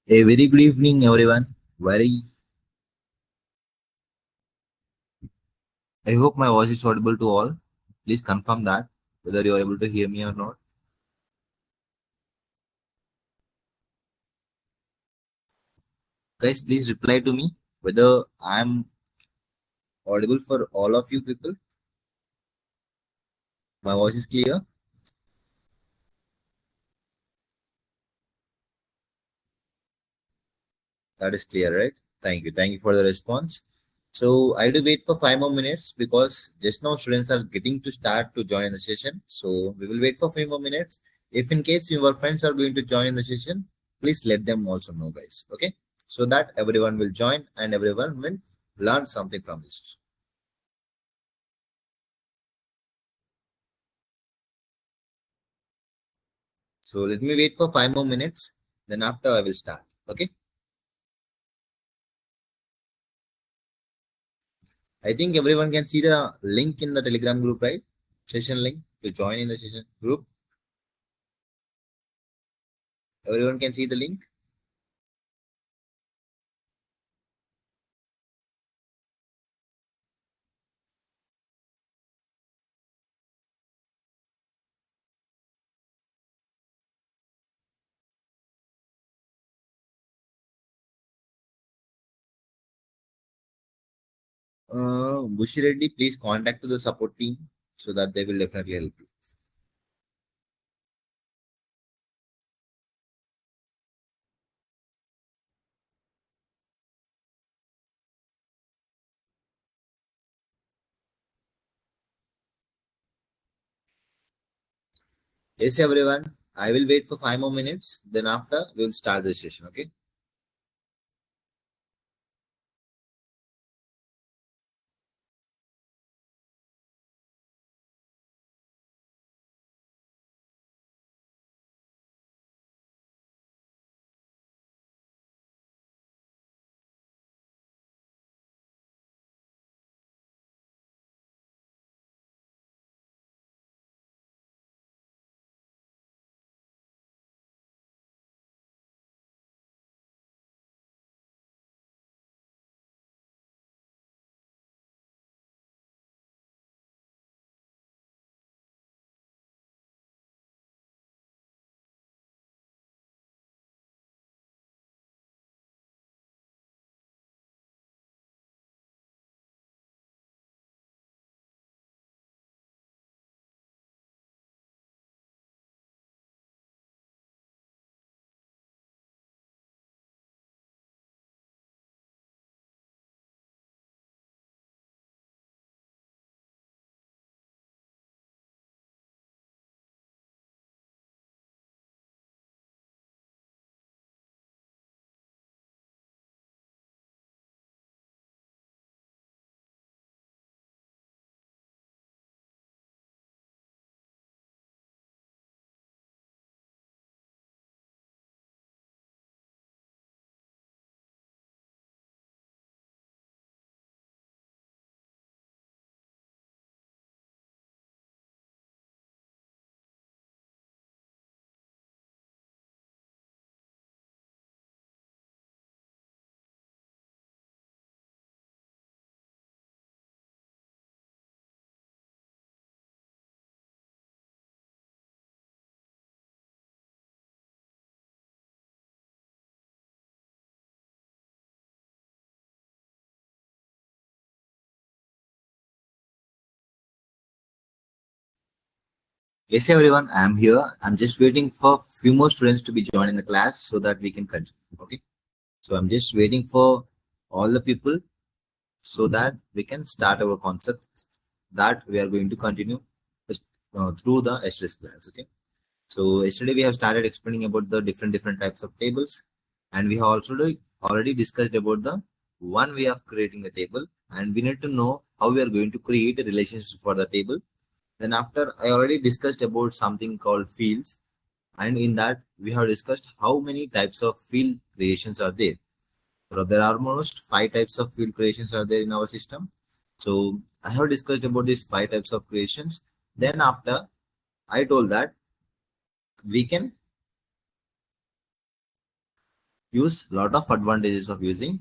A very good evening, everyone. I hope my voice is audible to all. Please confirm that whether you are able to hear me or not. Guys, please reply to me whether I am audible for all of you people. My voice is clear. That is clear, right? Thank you. Thank you for the response. So I do wait for 5 more minutes because just now students are getting to start to join in the session. So we will wait for 5 more minutes. If in case your friends are going to join in the session, please let them also know, guys. Okay, so that everyone will join and everyone will learn something from this. So let me wait for 5 more minutes. Then after I will start. Okay. I think everyone can see the link in the Telegram group, right? Session link to join in the session group. Everyone can see the link. Bushi Reddy, please contact to the support team so that they will definitely help you. Yes, everyone. I will wait for 5 more minutes. Then after we will start the session. Okay. Yes, everyone. I am here. I'm just waiting for few more students to be joining the class so that we can continue. Okay. So I'm just waiting for all the people so that we can start our concepts that we are going to continue through the SRS class. Okay. So yesterday we have started explaining about the different types of tables, and we have also already discussed about the one way of creating a table, and we need to know how we are going to create a relationship for the table. Then after I already discussed about something called fields, and in that we have discussed how many types of field creations are there. So there are almost five types of field creations are there in our system. So I have discussed about these five types of creations. Then after I told that we can use lot of advantages of using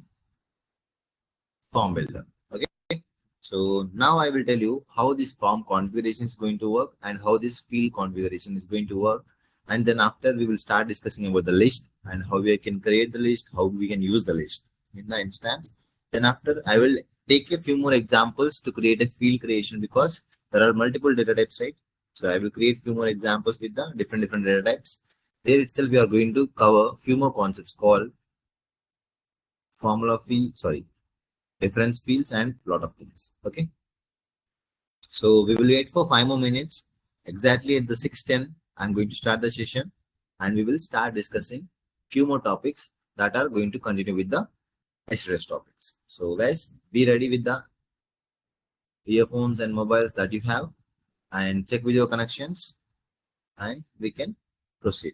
form builder. Okay. So now I will tell you how this form configuration is going to work and how this field configuration is going to work. And then after we will start discussing about the list and how we can create the list, how we can use the list in the instance. Then after I will take a few more examples to create a field creation because there are multiple data types, right? So I will create few more examples with the different data types. There itself we are going to cover few more concepts called formula field, sorry, reference fields and lot of things. Okay. So we will wait for 5 more minutes. Exactly at the 6:10, I'm going to start the session and we will start discussing few more topics that are going to continue with the yesterday's topics. So guys, be ready with the earphones and mobiles that you have and check with your connections and we can proceed.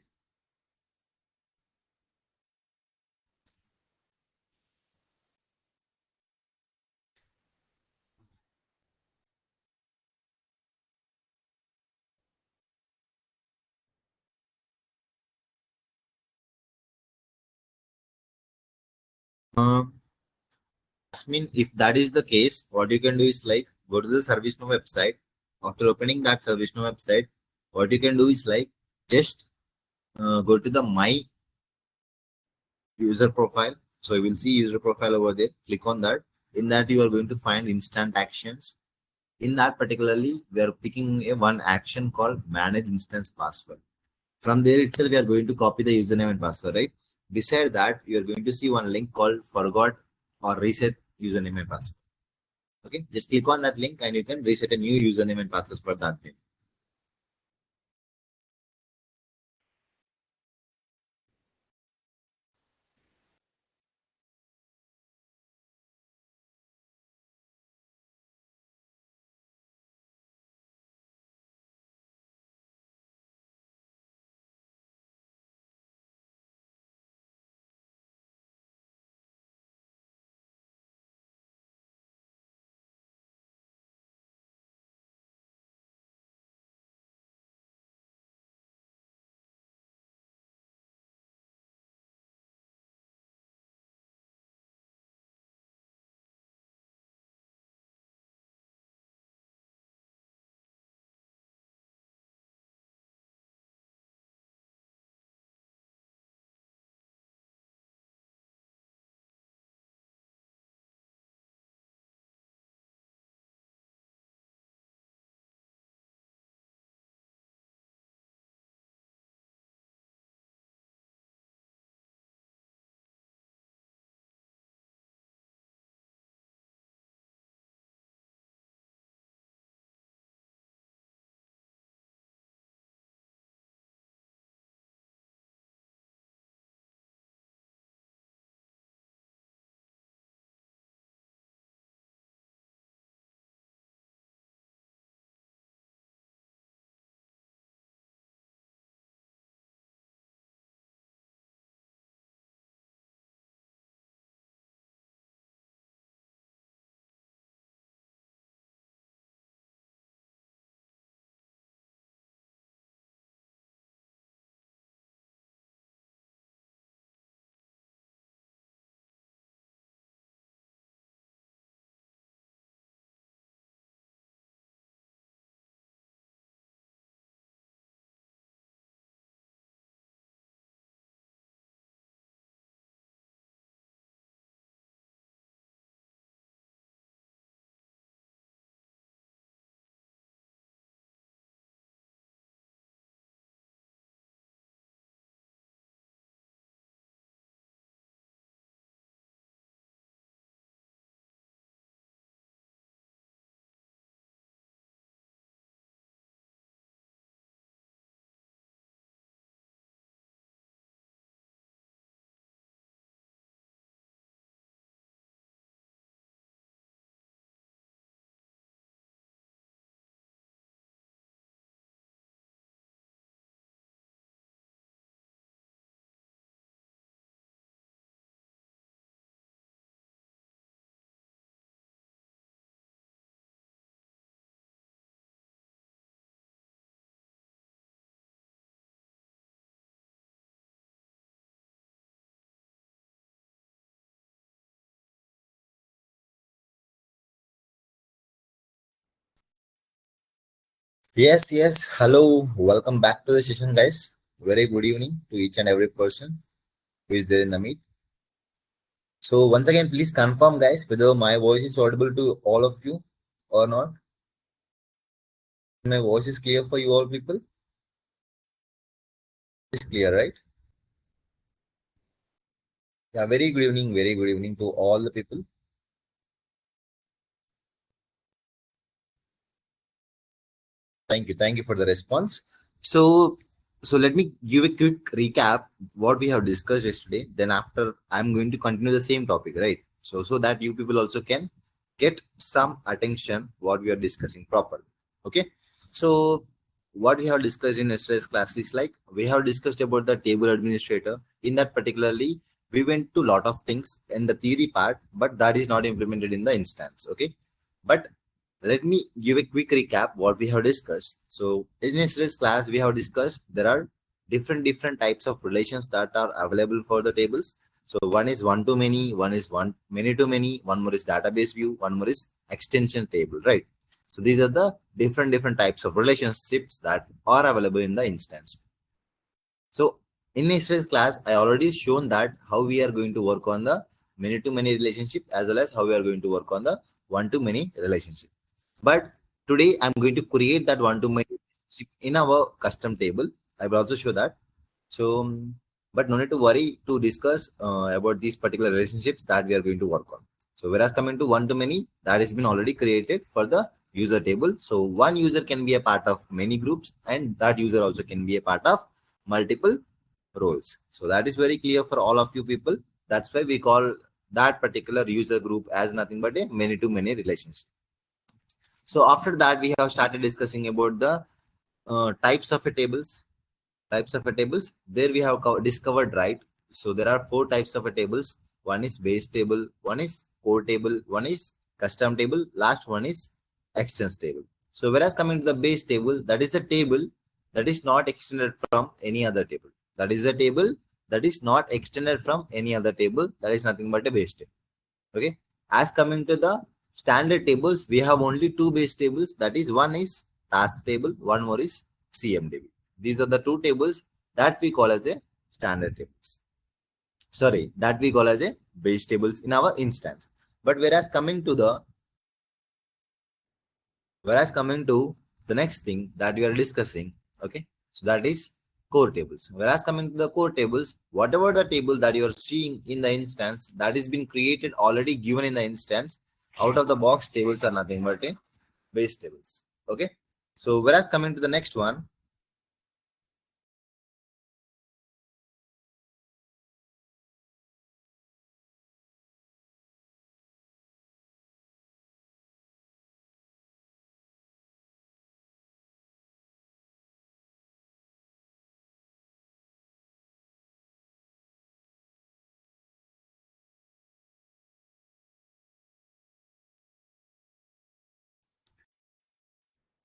Mean if that is the case, what you can do is like go to the ServiceNow website. After opening that ServiceNow website, what you can do is like just go to the my user profile. So you will see user profile over there. Click on that. In that, you are going to find instant actions. In that, particularly, we are picking a one action called manage instance password. From there itself, we are going to copy the username and password, right? Beside that, you are going to see one link called forgot or reset username and password. Okay, just click on that link and you can reset a new username and password for that name. Yes. Hello. Welcome back to the session, guys. Very good evening to each and every person who is there in the meet. So, once again, please confirm, guys, whether my voice is audible to all of you or not. My voice is clear for you all people. It's clear, right? Yeah, very good evening to all the people. Thank you for the response. So, so let me give a quick recap what we have discussed yesterday. Then after, I'm going to continue the same topic, right? So that you people also can get some attention what we are discussing properly. Okay. So what we have discussed in yesterday's class is like we have discussed about the table administrator. In that particularly, we went to lot of things in the theory part, but that is not implemented in the instance. Okay. But let me give a quick recap what we have discussed. So in yesterday's class, we have discussed there are different types of relations that are available for the tables. So one is one to many, one is one many to many, one more is database view, one more is extension table, right? So these are the different types of relationships that are available in the instance. So in yesterday's class, I already shown that how we are going to work on the many to many relationship as well as how we are going to work on the one to many relationship. But today I'm going to create that one to many relationship in our custom table. I will also show that. So, but no need to worry to discuss about these particular relationships that we are going to work on. So, whereas coming to one to many, that has been already created for the user table. So, one user can be a part of many groups, and that user also can be a part of multiple roles. So, that is very clear for all of you people. That's why we call that particular user group as nothing but a many to many relationship. So, after that, we have started discussing about the types of a tables there we have discovered, right? So there are four types of a tables. One is base table, one is core table, one is custom table, last one is extends table. So whereas coming to the base table, that is a table that is not extended from any other table. That is a table that is not extended from any other table. That is nothing but a base table. Okay. As coming to the standard tables, we have only two base tables. That is one is task table, one more is CMDB. These are the two tables that we call as a standard tables. Sorry, that we call as a base tables in our instance. But whereas coming to the next thing that we are discussing, okay, so that is core tables. Whereas coming to the core tables, whatever the table that you are seeing in the instance that is been created already given in the instance, out of the box tables are nothing but a base tables. Okay. So whereas coming to the next one,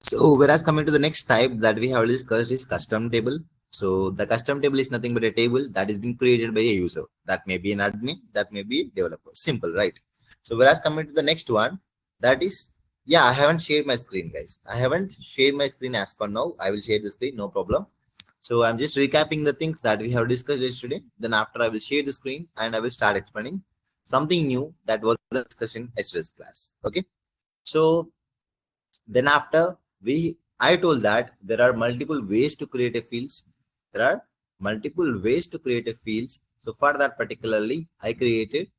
so whereas coming to the next type that we have discussed is custom table. So the custom table is nothing but a table that is being created by a user. That may be an admin, that may be a developer. Simple, right? So whereas coming to the next one, that is, yeah, I haven't shared my screen, guys. I haven't shared my screen as for now. I will share the screen, no problem. So I'm just recapping the things that we have discussed yesterday. Then after I will share the screen and I will start explaining something new that was discussed in yesterday's class. Okay. So then after I told that there are multiple ways to create a fields. There are multiple ways to create a fields. So for that particularly, I created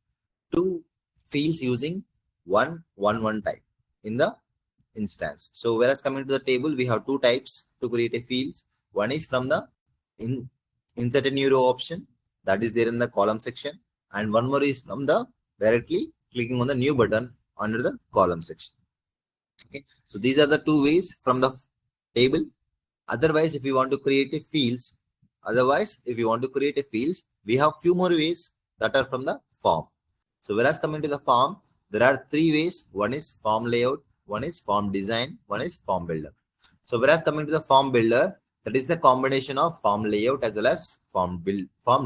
two fields using one type in the instance. So whereas coming to the table, we have two types to create a fields. One is from the in insert a new row option that is there in the column section, and one more is from the directly clicking on the new button under the column section. Okay, so these are the two ways from the table. Otherwise, if you want to create a fields, we have few more ways that are from the form. So whereas coming to the form, there are three ways. One is form layout, one is form design, one is form builder. So whereas coming to the form builder, that is a combination of form layout as well as form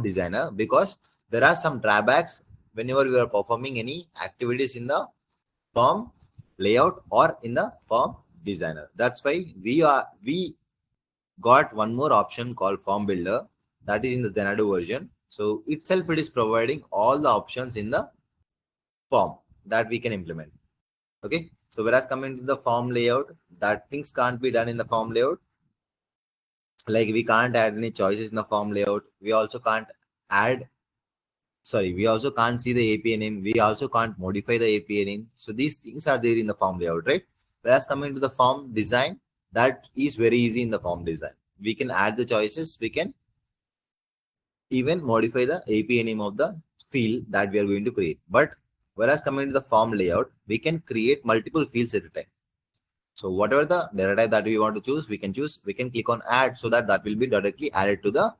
designer, because there are some drawbacks whenever you are performing any activities in the form layout or in the form designer. That's why we got one more option called form builder, that is in the Xanadu version. So itself it is providing all the options in the form that we can implement. Okay. So whereas coming to the form layout, that things can't be done in the form layout. Like we can't add any choices in the form layout. We also can't add, sorry, we also can't see the API name. We also can't modify the API name. So these things are there in the form layout, right? Whereas coming to the form design, that is very easy in the form design. We can add the choices. We can even modify the API name of the field that we are going to create. But whereas coming to the form layout, we can create multiple fields at a time. So whatever the data type that we want to choose, we can choose. We can click on add so that will be directly added to the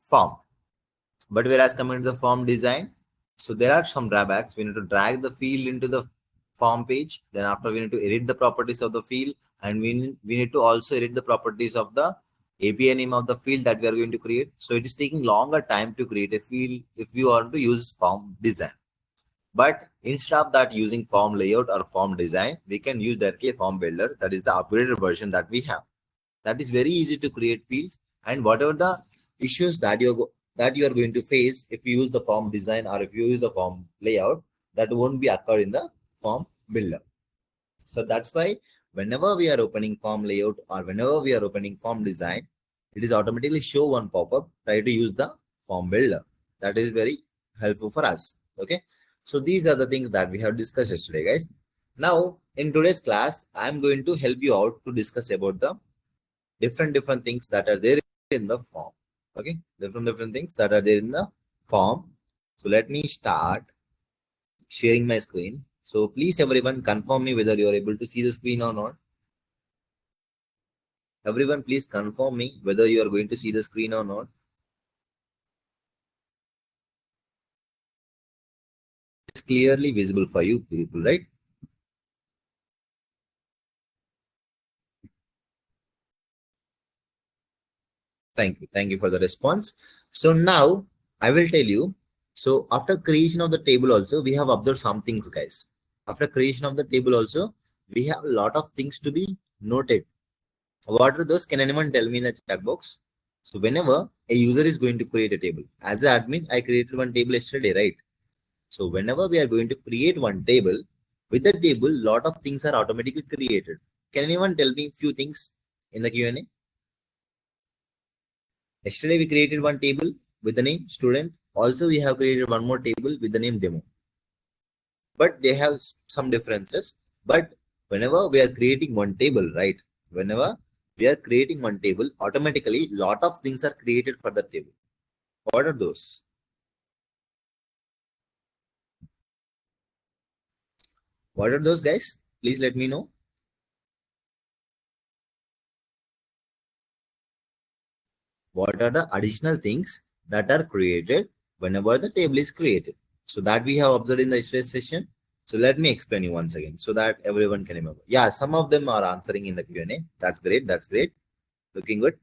form. But whereas coming to the form design, so there are some drawbacks. We need to drag the field into the form page. Then after we need to edit the properties of the field, and we need to also edit the properties of the API name of the field that we are going to create. So it is taking longer time to create a field if you want to use form design. But instead of that using form layout or form design, we can use directly a form builder. That is the upgraded version that we have. That is very easy to create fields, and whatever the issues that you are going to face if you use the form design or if you use the form layout, that won't be occur in the form builder. So that's why whenever we are opening form layout or whenever we are opening form design, it is automatically show one pop-up. Try to use the form builder. That is very helpful for us. Okay. So these are the things that we have discussed yesterday, guys. Now in today's class, I'm going to help you out to discuss about the different things that are there in the form. Okay, different things that are there in the form. So let me start sharing my screen. So please everyone confirm me whether you are able to see the screen or not. Everyone please confirm me whether you are going to see the screen or not. It's clearly visible for you people, right? Thank you. Thank you for the response. So now I will tell you. So after creation of the table also, we have observed some things, guys. After creation of the table also, we have a lot of things to be noted. What are those? Can anyone tell me in the chat box? So whenever a user is going to create a table, as an admin, I created one table yesterday, right? So whenever we are going to create one table, with the table, lot of things are automatically created. Can anyone tell me few things in the Q&A? Yesterday we created one table with the name student. Also we have created one more table with the name demo. But they have some differences. But whenever we are creating one table, right? Whenever we are creating one table, automatically lot of things are created for the table. What are those? What are those, guys? Please let me know. What are the additional things that are created whenever the table is created? So that we have observed in the yesterday's session. So let me explain you once again so that everyone can remember. Yeah, some of them are answering in the Q&A. That's great. That's great. Looking good.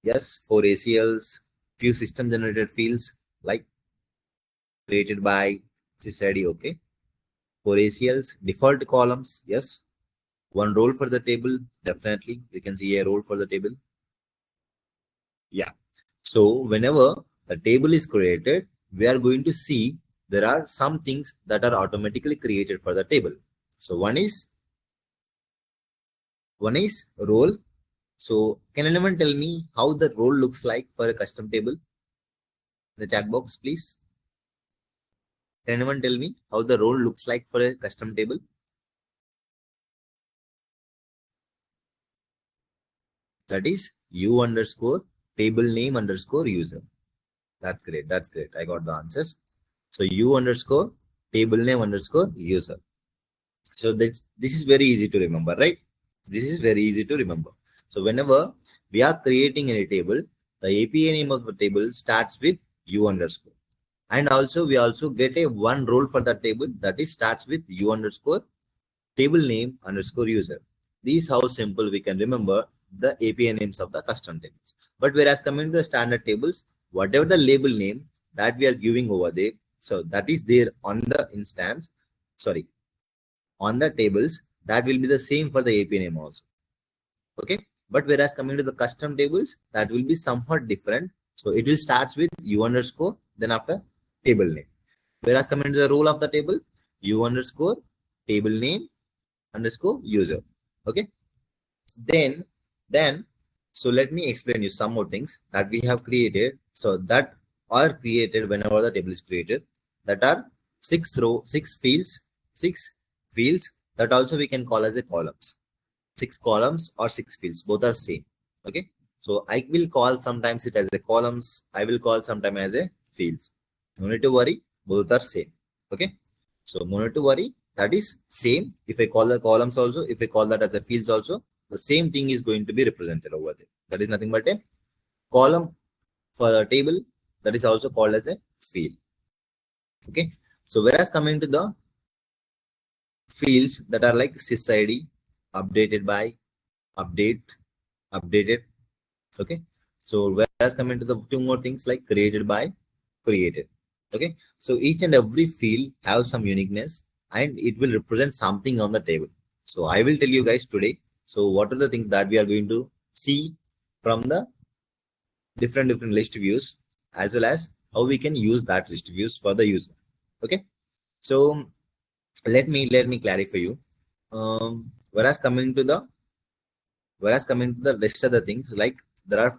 Yes, for ACLs, few system generated fields like created by SysID. Okay. For ACLs, default columns. Yes. One role for the table. Definitely. You can see a role for the table. Yeah. So whenever the table is created, we are going to see there are some things that are automatically created for the table. So one is role. So can anyone tell me how the role looks like for a custom table? In the chat box, please. Can anyone tell me how the role looks like for a custom table? That is u underscore table name underscore user. That's great. That's great. I got the answers. So u underscore table name underscore user. So this is very easy to remember, right? This is very easy to remember. So whenever we are creating any table, the API name of the table starts with u underscore. And also we also get a one role for the table that is starts with u underscore table name underscore user. This is how simple we can remember the API names of the custom tables. But whereas coming to the standard tables, whatever the label name that we are giving over there, so that is there on the instance, sorry, on the tables, that will be the same for the API name also. Okay, but whereas coming to the custom tables, that will be somewhat different. So it will start with u underscore, then after table name. Whereas coming to the role of the table, u underscore table name underscore user. Okay, then so let me explain you some more things that we have created. So that are created whenever the table is created, that are six fields that also we can call as a columns. 6 columns or 6 fields, both are same. Okay, so I will call sometimes it as a columns, I will call sometimes as a fields. No need to worry, both are same. Okay, so no need to worry, that is same. If I call the columns also, if I call that as a fields also, the same thing is going to be represented over there. That is nothing but a column for the table, that is also called as a field. Okay, so whereas coming to the fields that are like sysID, updated by, updated. Okay, so whereas coming to the two more things like created by, created. Okay, so each and every field have some uniqueness and it will represent something on the table. So I will tell you guys today, so what are the things that we are going to see from the different list views, as well as how we can use that list views for the user. Okay, so let me clarify you. Whereas coming to the rest of the things, like there are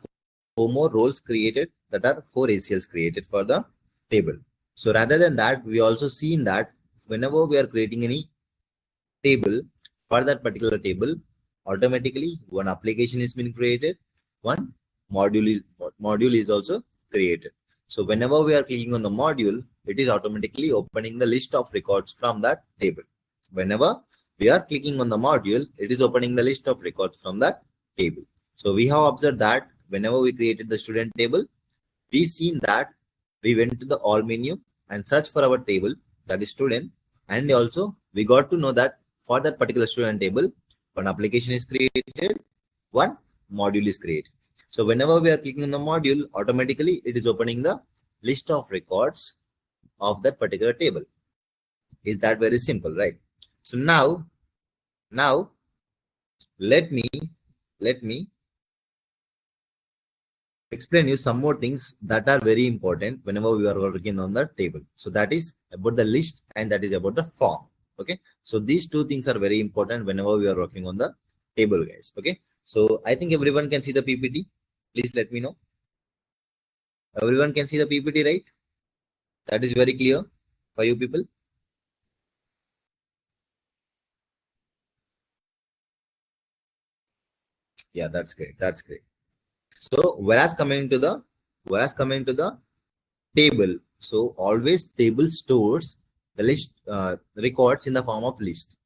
4 more roles created, that are 4 ACLs created for the table. So rather than that, we also seen that whenever we are creating any table, for that particular table, automatically one application is being created, one module is also created. So whenever we are clicking on the module, it is automatically opening the list of records from that table. Whenever we are clicking on the module, it is opening the list of records from that table. So we have observed that whenever we created the student table, we seen that we went to the all menu and search for our table, that is student, and also we got to know that for that particular student table, one application is created, one module is created. So whenever we are clicking on the module, automatically it is opening the list of records of that particular table. Is that very simple, right? So now let me explain you some more things that are very important whenever we are working on the table. So that is about the list and that is about the form. Okay, so these two things are very important whenever we are working on the table, guys. Okay, so I think everyone can see the PPT. Please let me know. Everyone can see the PPT, right? That is very clear for you people. Yeah, that's great. That's great. So whereas coming to the table, so always table stores the list records in the form of list.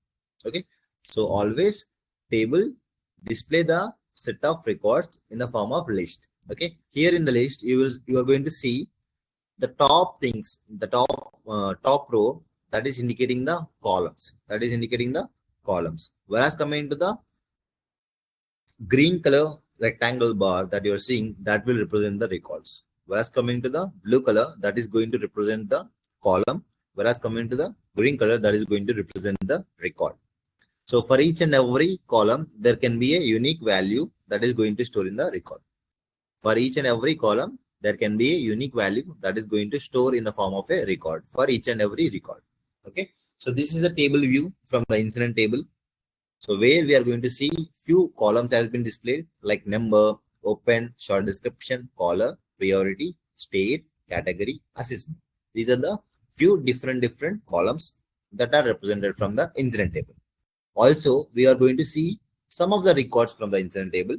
Okay, so always table display the set of records in the form of list. Okay, here in the list you are going to see the top things, the top row, that is indicating the columns, whereas coming to the green color rectangle bar that you are seeing, that will represent the records, whereas coming to the blue color, that is going to represent the column, whereas coming to the green color, that is going to represent the record. So for each and every column, there can be a unique value that is going to store in the record. For each and every column, there can be a unique value that is going to store in the form of a record for each and every record. Okay, so this is a table view from the incident table. So where we are going to see few columns has been displayed, like number, open, short description, caller, priority, state, category, assessment. These are the few different columns that are represented from the incident table. Also, we are going to see some of the records from the incident table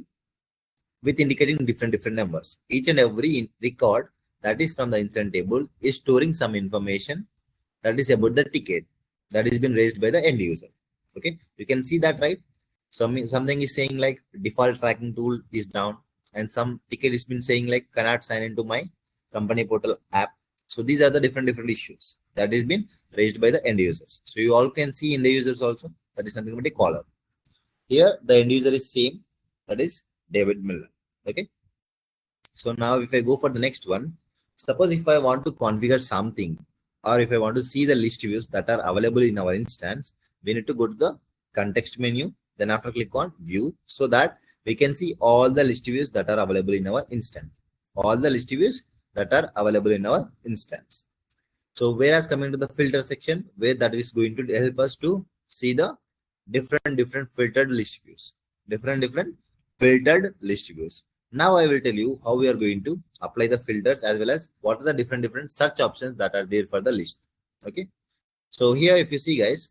with indicating different numbers. Each and every record that is from the incident table is storing some information that is about the ticket that is been raised by the end user. Okay, you can see that, right? Something is saying like default tracking tool is down, and some ticket has been saying like cannot sign into my company portal app. So these are the different issues that has been raised by the end users. So you all can see end users also, that is nothing but a caller. Here the end user is same, that is David Miller. Okay, so now if I go for the next one, suppose if I want to configure something, or if I want to see the list views that are available in our instance, we need to go to the context menu, then after click on view, so that we can see all the list views that are available in our instance. All the list views that are available in our instance. So whereas coming to the filter section, where that is going to help us to see the different filtered list views. Different filtered list views. Now I will tell you how we are going to apply the filters, as well as what are the different search options that are there for the list. Okay. So here if you see guys,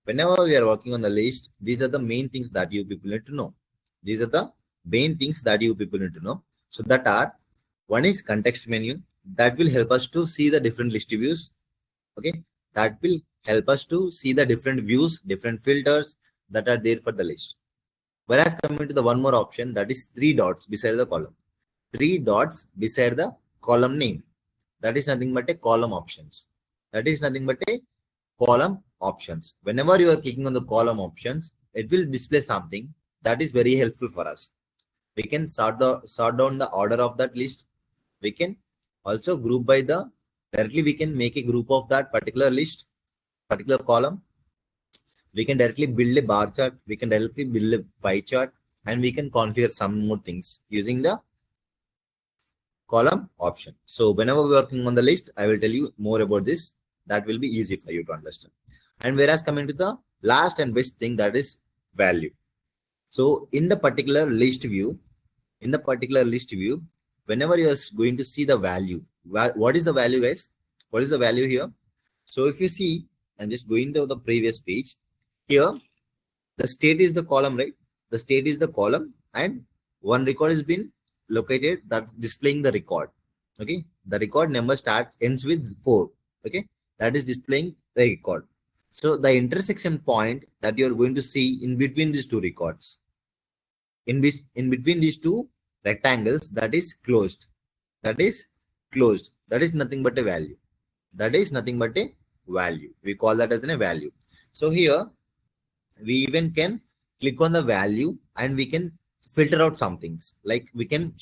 whenever we are working on the list, these are the main things that you people need to know. These are the main things that you people need to know. So that are, one is context menu, that will help us to see the different list views. Okay, that will help us to see the different views, different filters that are there for the list. Whereas coming to the one more option, that is 3 dots beside the column. 3 dots beside the column name. That is nothing but a column options. That is nothing but a column options. Whenever you are clicking on the column options, it will display something that is very helpful for us. We can sort down the order of that list. We can also group by the, directly we can make a group of that particular list, particular column. We can directly build a bar chart. We can directly build a pie chart, and we can configure some more things using the column option. So whenever we're working on the list, I will tell you more about this. That will be easy for you to understand. And whereas coming to the last and best thing, that is value. So in the particular list view, whenever you are going to see the value, what is the value, guys? What is the value here? So if you see, I'm just going to the previous page. Here, the state is the column, right? The state is the column, and one record has been located that's displaying the record. Okay, the record number ends with 4. Okay, that is displaying the record. So the intersection point that you are going to see in between these two records, in between these two rectangles, that is closed. That is nothing but a value. That is nothing but a value. We call that as a value. So here we even can click on the value, and we can filter out some things. Like we can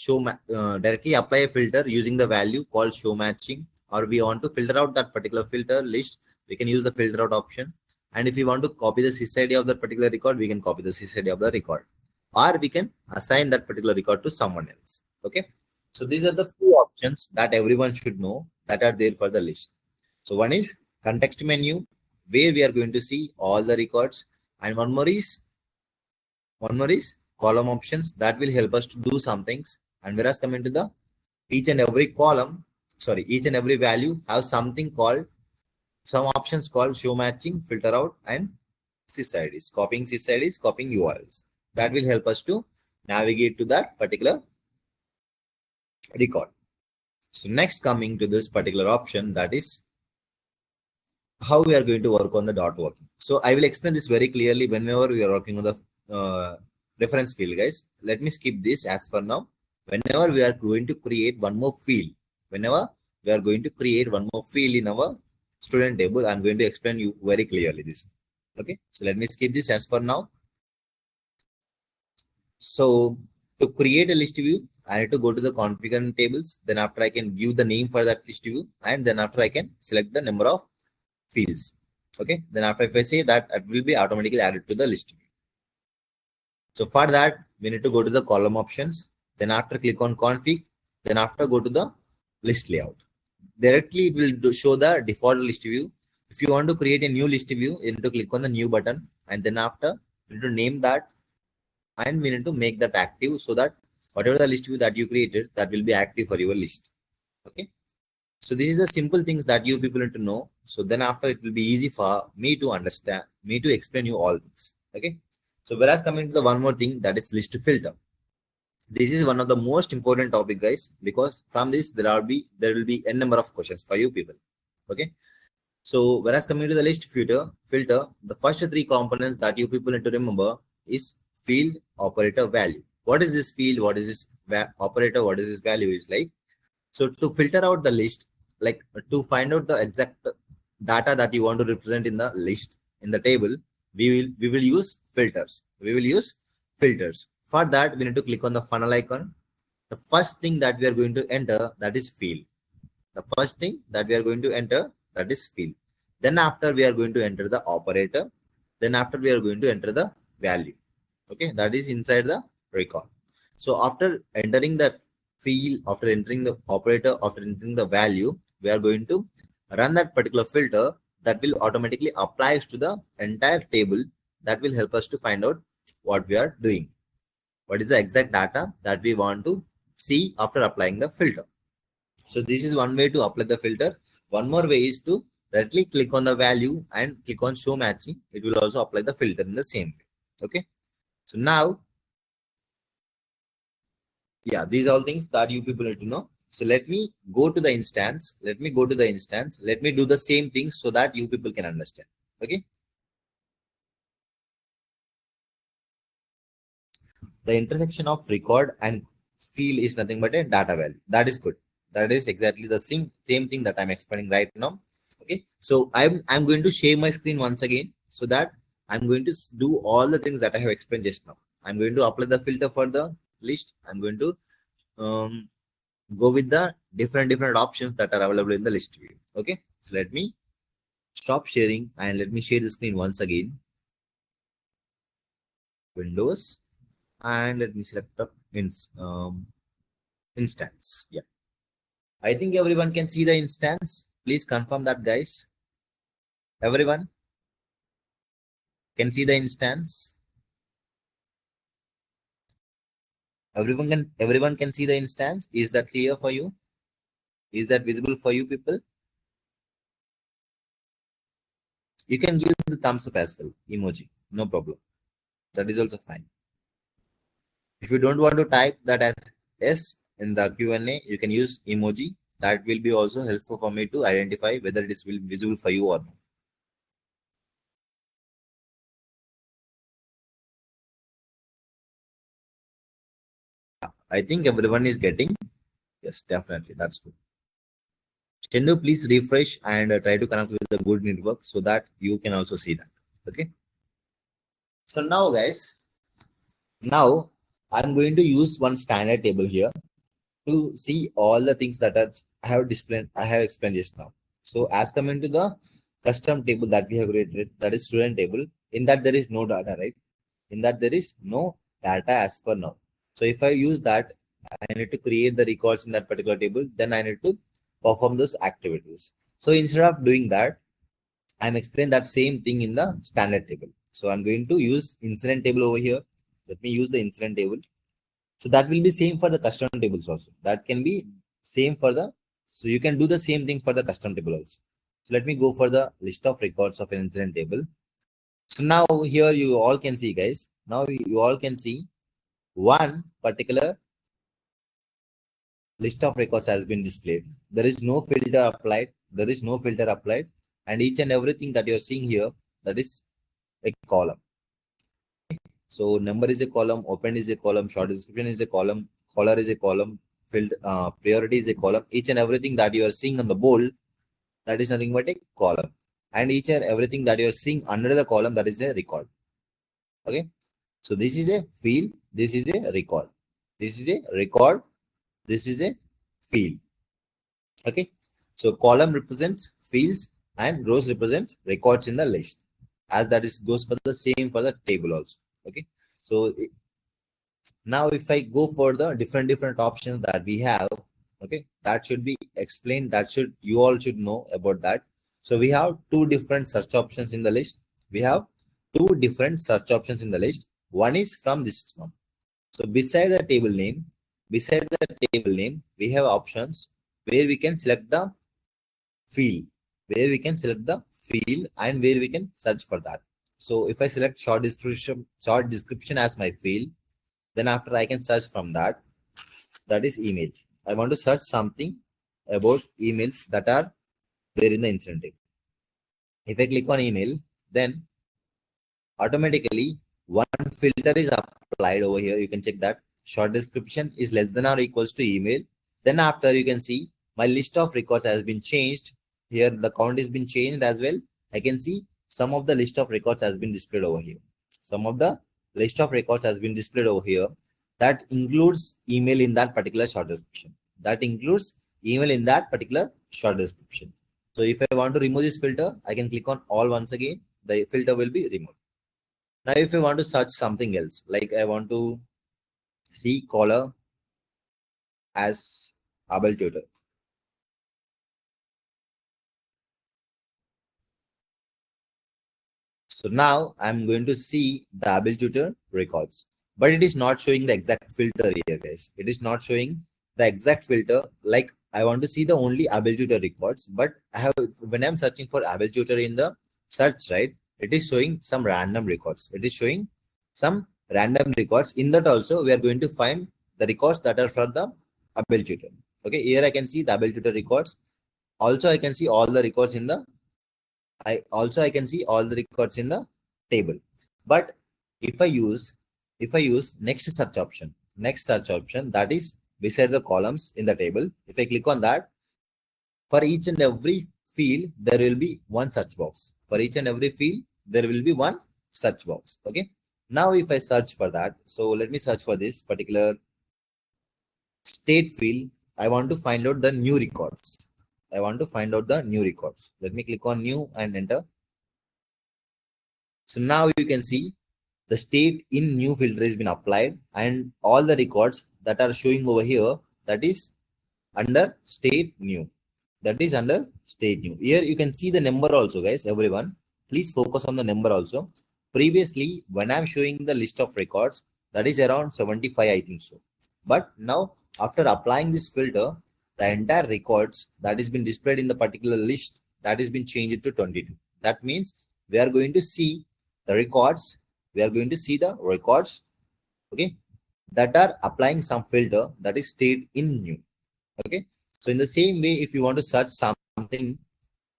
directly apply a filter using the value called show matching, or we want to filter out that particular filter list, we can use the filter out option. And if we want to copy the sysID of that particular record, we can copy the sysID of the record, or we can assign that particular record to someone else. Okay, so these are the few options that everyone should know that are there for the list. So one is context menu, where we are going to see all the records, and one more is column options, that will help us to do some things. And whereas coming to the each and every value have something called, some options called show matching, filter out, and sysids, copying URLs. That will help us to navigate to that particular record. So next, coming to this particular option, that is how we are going to work on the dot working. So I will explain this very clearly whenever we are working on the reference field, guys. Let me skip this as for now. Whenever we are going to create one more field, in our student table, I'm going to explain you very clearly this. Okay, so let me skip this as for now. So to create a list view, I need to go to the configure tables. Then after, I can give the name for that list view, and then after, I can select the number of fields. Okay, then after, if I say that, it will be automatically added to the list view. So for that, we need to go to the column options. Then after, click on config. Then after, go to the list layout. Directly it will show the default list view. If you want to create a new list view, you need to click on the new button, and then after, you need to name that, and we need to make that active, so that whatever the list view that you created, that will be active for your list. Okay, so this is the simple things that you people need to know. So then after, it will be easy for me to explain you all things. Okay, so whereas coming to the one more thing, that is list filter. This is one of the most important topic, guys, because from this there will be n number of questions for you people. Okay, so whereas coming to the list filter, the first 3 components that you people need to remember is field, operator, value. What is this field? What is this operator? What is this value? Is like, so to filter out the list, like to find out the exact data that you want to represent in the list, in the table, we will use filters. For that, we need to click on the funnel icon. The first thing that we are going to enter, that is field. Then after we are going to enter the operator. Then after we are going to enter the value. Okay, that is inside the record. So after entering the field, after entering the operator, after entering the value, we are going to run that particular filter that will automatically applies to the entire table. That will help us to find out what we are doing. What is the exact data that we want to see after applying the filter. So this is one way to apply the filter. One more way is to directly click on the value and click on show matching. It will also apply the filter in the same way. Okay. So now, yeah, these are all things that you people need to know. So let me go to the instance. Let me go to the instance. Let me do the same thing so that you people can understand. Okay. The intersection of record and field is nothing but a data value. That is good. That is exactly the same thing that I'm explaining right now. Okay. So I'm going to share my screen once again so that I'm going to do all the things that I have explained just now. I'm going to apply the filter for the list. I'm going to go with the different options that are available in the list view. Okay, so let me stop sharing and let me share the screen once again. Windows, and let me select the instance. Yeah, I think everyone can see the instance. Please confirm that, guys. Everyone can see the instance. Everyone can see the instance. Is that clear for you? Is that visible for you people? You can give the thumbs up as well, emoji, no problem. That is also fine. If you don't want to type that as S in the Q&A, you can use emoji. That will be also helpful for me to identify whether it is visible for you or not. I think everyone is getting. Yes, definitely. That's good. Chendu, please refresh and try to connect with the good network so that you can also see that. Okay. So now, guys, now I'm going to use one standard table here to see all the things that are I have explained just now. So as coming to the custom table that we have created, that is student table, in that there is no data, right? In that there is no data as per now. So if I use that, I need to create the records in that particular table, then I need to perform those activities. So instead of doing that, I'm explaining that same thing in the standard table. So I'm going to use incident table over here. Let me use the incident table. So that will be same for the custom tables also. That can be same for the, so you can do the same thing for the custom table also. So let me go for the list of records of an incident table. So now here you all can see, guys. Now you all can see one particular list of records has been displayed. There is no filter applied. There is no filter applied. And each and everything that you're seeing here, that is a column. So number is a column, open is a column, short description is a column, caller is a column, field priority is a column. Each and everything that you are seeing on the board, that is nothing but a column. And each and everything that you are seeing under the column, that is a record. Okay. So this is a field, this is a record. This is a record, this is a field. Okay. So column represents fields and rows represents records in the list. As that is goes for the same for the table also. Okay. So now if I go for the different options that we have, okay, that should be explained. That should, you all should know about that. So we have two different search options in the list. We have two different search options in the list. One is from this one. So beside the table name, we have options where we can select the field, and where we can search for that. So if I select short description as my field, then after I can search from that. That is email. I want to search something about emails that are there in the incident table. If I click on email, then automatically one filter is applied over here. You can check that short description is less than or equals to email. Then after you can see my list of records has been changed. Here the count has been changed as well. I can see some of the list of records has been displayed over here. Some of the list of records has been displayed over here. That includes email in that particular short description. So So if I want to remove this filter, I can click on all once again. The filter will be removed. Now, if I want to search something else, like I want to see caller as Abel Tutor. So now I'm going to see the Abel Tutor records, but it is not showing the exact filter here, guys. It is not showing the exact filter. Like I want to see the only Abel Tutor records, but I have when I'm searching for Abel Tutor in the search, right? It is showing some random records. It is showing some random records. In that also, we are going to find the records that are from the Abel Tutor. Okay, here I can see the Abel Tutor records. Also, I can see all the records in the I can see all the records in the table. But if I use next search option that is beside the columns in the table. If I click on that, for each and every field there will be one search box. For each and every field there will be one search box. Okay. Now if I search for that, so let me search for this particular state field. I want to find out the new records. I want to find out the new records. Let me click on new and enter. So now you can see the state in new filter has been applied and all the records that are showing over here, that is under state new. That is under state new. Here you can see the number also, guys. Everyone, please focus on the number also. Previously, when I'm showing the list of records, that is around 75, I think so. But now, after applying this filter, the entire records that has been displayed in the particular list that has been changed to 22. That means we are going to see the records. We are going to see the records, okay, that are applying some filter that is state in new. Okay. So in the same way, if you want to search something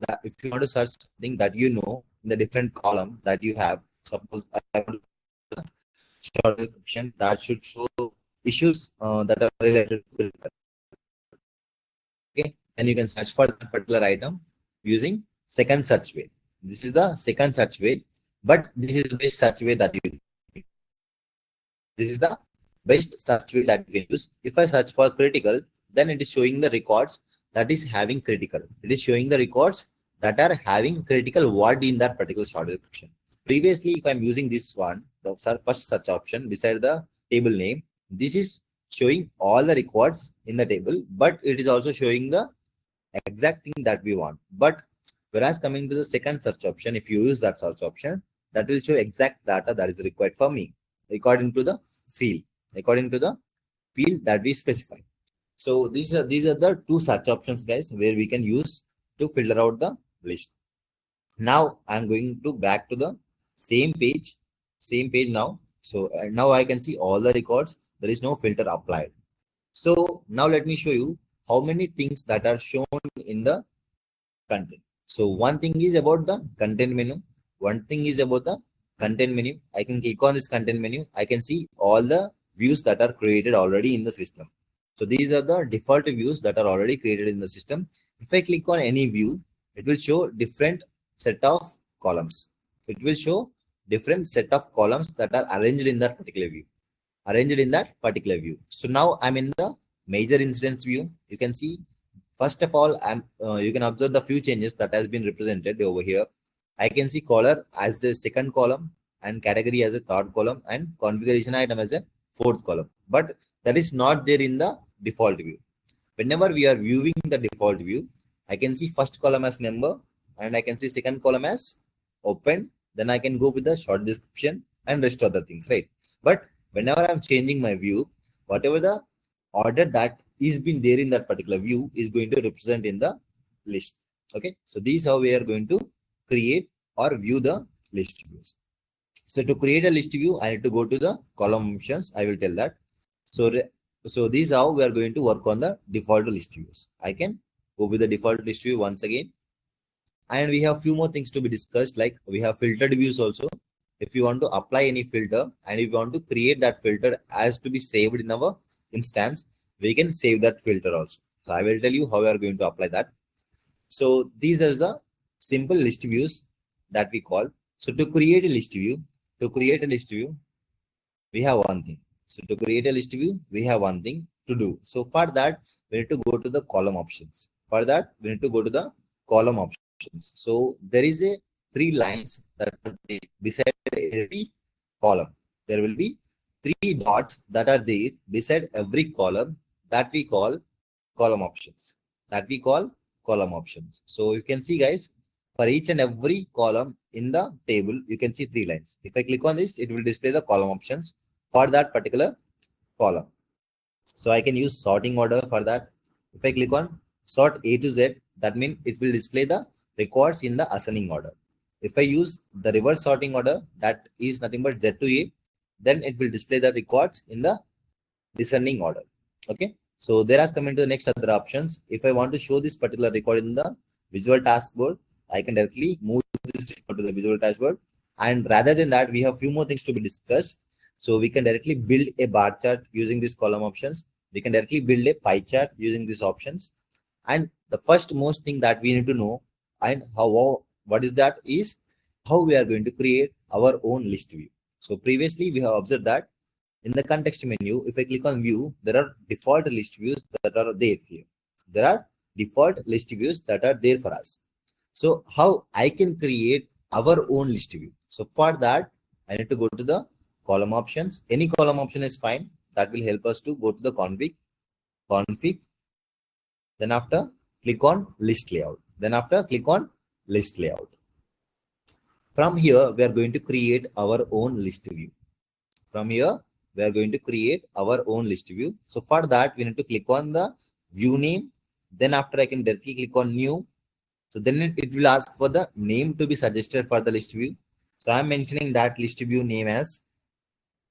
that you know in the different column that you have, suppose I want to short description that should show issues that are related to it. Okay, and you can search for that particular item using second search way. This is the second search way, but this is the best search way that you. This is the best search way that you can use. If I search for critical, then it is showing the records that is having critical. It is showing the records that are having critical word in that particular short description. Previously, if I'm using this one, the first search option beside the table name, this is showing all the records in the table, but it is also showing the exact thing that we want. But whereas coming to the second search option, if you use that search option, that will show exact data that is required for me according to the field, that we specify. So these are the two search options, guys, where we can use to filter out the list. Now I'm going to back to the same page now. So now I can see all the records. There is no filter applied. So now let me show you how many things that are shown in the content. So one thing is about the content menu. One thing is about the content menu. I can click on this content menu. I can see all the views that are created already in the system. So these are the default views that are already created in the system. If I click on any view, it will show different set of columns. It will show different set of columns that are arranged in that particular view. So now I'm in the major incidents view. You can see, first of all, you can observe the few changes that has been represented over here. I can see caller as a second column and category as a third column and configuration item as a fourth column. But that is not there in the default view. Whenever we are viewing the default view, I can see first column as number and I can see second column as open. Then I can go with the short description and rest of the things, right? But whenever I'm changing my view, whatever the order that is been there in that particular view is going to represent in the list. Okay, so this is how we are going to create or view the list views. So to create a list view, I need to go to the column options. I will tell that. So this is how we are going to work on the default list views. I can go with the default list view once again. And we have few more things to be discussed, like we have filtered views also. If you want to apply any filter and if you want to create that filter as to be saved in our instance, we can save that filter also. So I will tell you how we are going to apply that. So these are the simple list views that we call. So to create a list view, we have one thing. So to create a list view, we have one thing to do. So for that, we need to go to the column options. For that, we need to go to the column options. So there is a three lines that are beside every column. There will be three dots that are there beside every column that we call column options. That we call column options. So you can see, guys, for each and every column in the table, you can see three lines. If I click on this, it will display the column options for that particular column. So I can use sorting order for that. If I click on sort A to Z, that means it will display the records in the ascending order. If I use the reverse sorting order, that is nothing but Z to A, then it will display the records in the descending order. Okay. So there has come into the next other options. If I want to show this particular record in the visual taskboard, I can directly move this record to the visual dashboard. And rather than that, we have few more things to be discussed. So we can directly build a bar chart using these column options. We can directly build a pie chart using these options. And the first most thing that we need to know and what is that is how we are going to create our own list view. So previously we have observed that in the context menu, if I click on view, there are default list views that are there here. There are default list views that are there for us. So how I can create our own list view? So for that, I need to go to the column options. Any column option is fine. That will help us to go to the config. Then after, click on list layout. Then after, click on list layout. From here, we are going to create our own list view. From here, we are going to create our own list view. So for that, we need to click on the view name. Then after, I can directly click on new. So then it will ask for the name to be suggested for the list view. So I'm mentioning that list view name as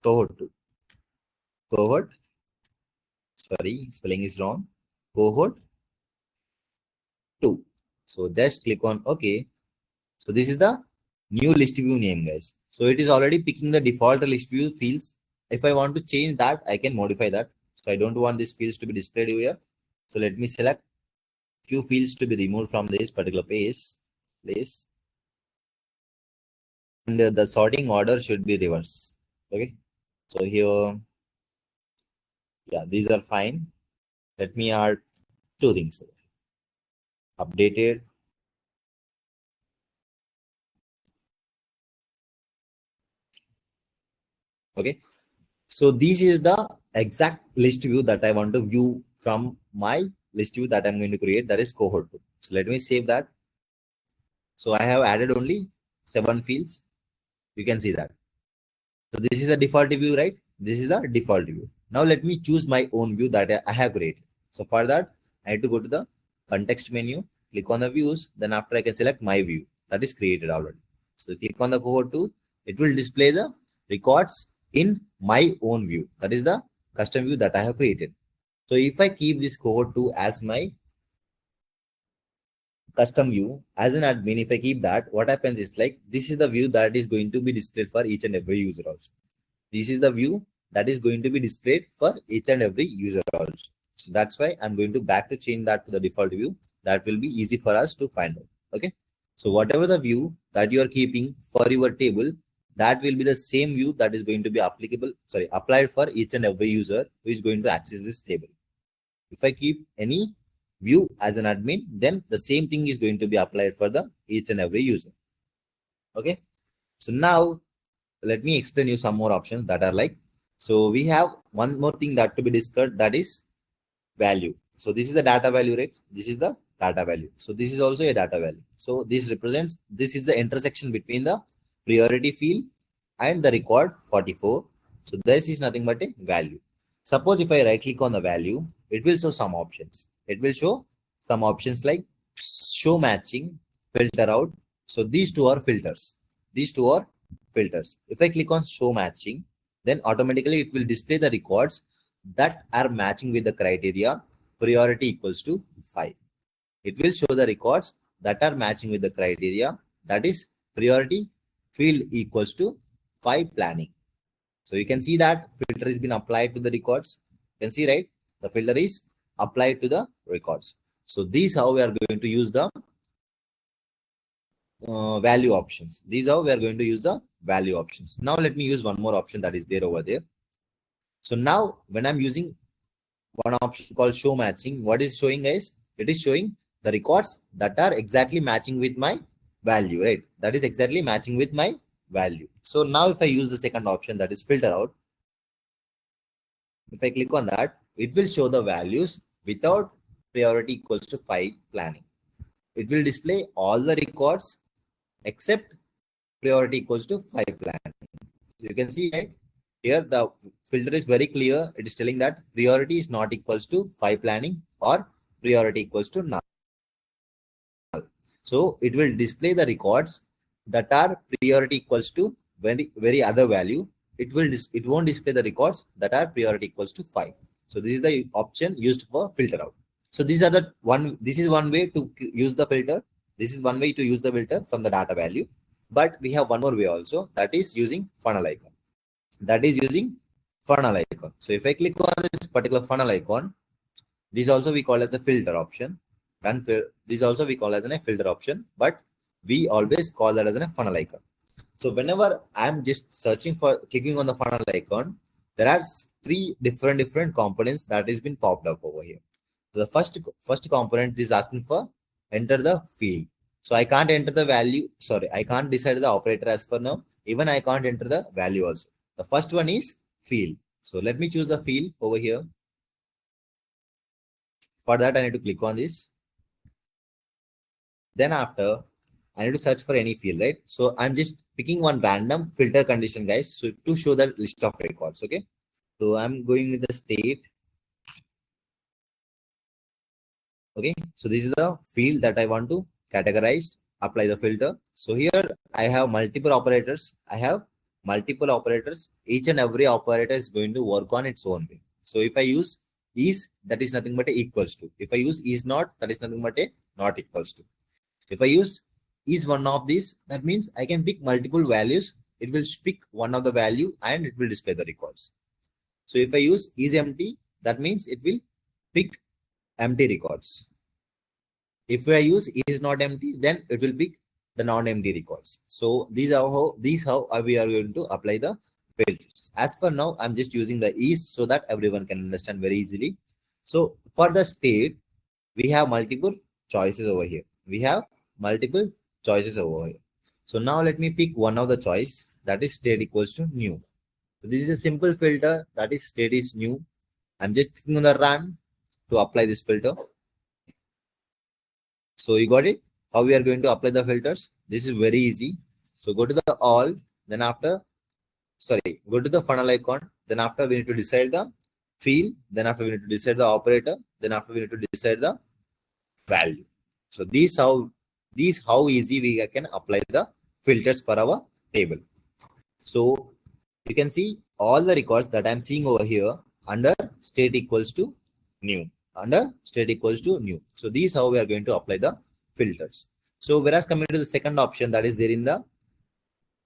cohort 2. Cohort. Sorry, spelling is wrong. Cohort 2. So just click on OK. So this is the new list view name, guys. So it is already picking the default list view fields. If I want to change that, I can modify that. So I don't want these fields to be displayed here. So let me select few fields to be removed from this particular place. And the sorting order should be reverse. Okay. So here, yeah, these are fine. Let me add two things. Updated. Okay. So this is the exact list view that I want to view from my list view that I'm going to create, that is cohort 2. So let me save that. So I have added only 7 fields. You can see that. So this is a default view, right? This is a default view. Now let me choose my own view that I have created. So for that, I have to go to the context menu, click on the views. Then after, I can select my view that is created already. So click on the cohort 2. It will display the records in my own view. That is the custom view that I have created. So if I keep this cohort 2 as my custom view as an admin, if I keep that, what happens is like this is the view that is going to be displayed for each and every user also. This is the view that is going to be displayed for each and every user also. So that's why I'm going to back to change that to the default view. That will be easy for us to find out. Okay. So whatever the view that you are keeping for your table, that will be the same view that is going to be applied for each and every user who is going to access this table. If I keep any view as an admin, then the same thing is going to be applied for the each and every user. Okay. So now let me explain you some more options that are like, so we have one more thing that to be discussed, that is value. So this is the data value, right? This is the data value. So this is also a data value. So this is the intersection between the priority field and the record 44. So this is nothing but a value. Suppose if I right click on the value, it will show some options. It will show some options like show matching, filter out. So these two are filters. These two are filters. If I click on show matching, then automatically it will display the records that are matching with the criteria priority equals to 5. It will show the records that are matching with the criteria, that is priority field equals to 5 planning. So you can see that filter has been applied to the records. You can see, right? The filter is applied to the records. So these how we are going to use the value options. These are how we are going to use the value options. Now let me use one more option that is there over there. So now when I'm using one option called show matching, what is showing, guys? It is showing the records that are exactly matching with my value, right? That is exactly matching with my value. So now if I use the second option, that is filter out, if I click on that, it will show the values without priority equals to 5 planning. It will display all the records except priority equals to 5 planning. You can see right here the filter is very clear. It is telling that priority is not equals to 5 planning or priority equals to null. So it will display the records that are priority equals to very other value. It won't display the records that are priority equals to 5. So this is the option used for filter out. So these are the one. This is one way to use the filter. This is one way to use the filter from the data value. But we have one more way also, that is using funnel icon. That is using funnel icon. So if I click on this particular funnel icon, this also we call as a filter option. This also we call as a filter option, but we always call that as a funnel icon. So whenever I'm just searching for clicking on the funnel icon, there are three different components that has been popped up over here. So the first component is asking for enter the field. So I can't enter the value. Sorry, I can't decide the operator as for now. Even I can't enter the value also. The first one is field. So let me choose the field over here. For that, I need to click on this. Then after, I need to search for any field, right? So I'm just picking one random filter condition, guys. So to show the list of records, okay? So I'm going with the state. Okay, so this is the field that I want to categorize, apply the filter. So here I have multiple operators. Each and every operator is going to work on its own way. So if I use is, that is nothing but a equals to. If I use is not, that is nothing but a not equals to. If I use is one of these, that means I can pick multiple values. It will pick one of the value and it will display the records. So if I use is empty, that means it will pick empty records. If I use is not empty, then it will pick the non-empty records. So these are how we are going to apply the filters. As for now, I'm just using the is so that everyone can understand very easily. So for the state, we have multiple choices over here. So now let me pick one of the choice, that is state equals to new. So this is a simple filter, that is state is new. I'm just clicking on the run to apply this filter. So you got it? How we are going to apply the filters? This is very easy. So go to the all, then after, go to the funnel icon. Then after we need to decide the field. Then after we need to decide the operator. Then after we need to decide the value. So these how easy we can apply the filters for our table. So you can see all the records that I'm seeing over here under state equals to new. So these how we are going to apply the filters. So whereas coming to the second option that is there in the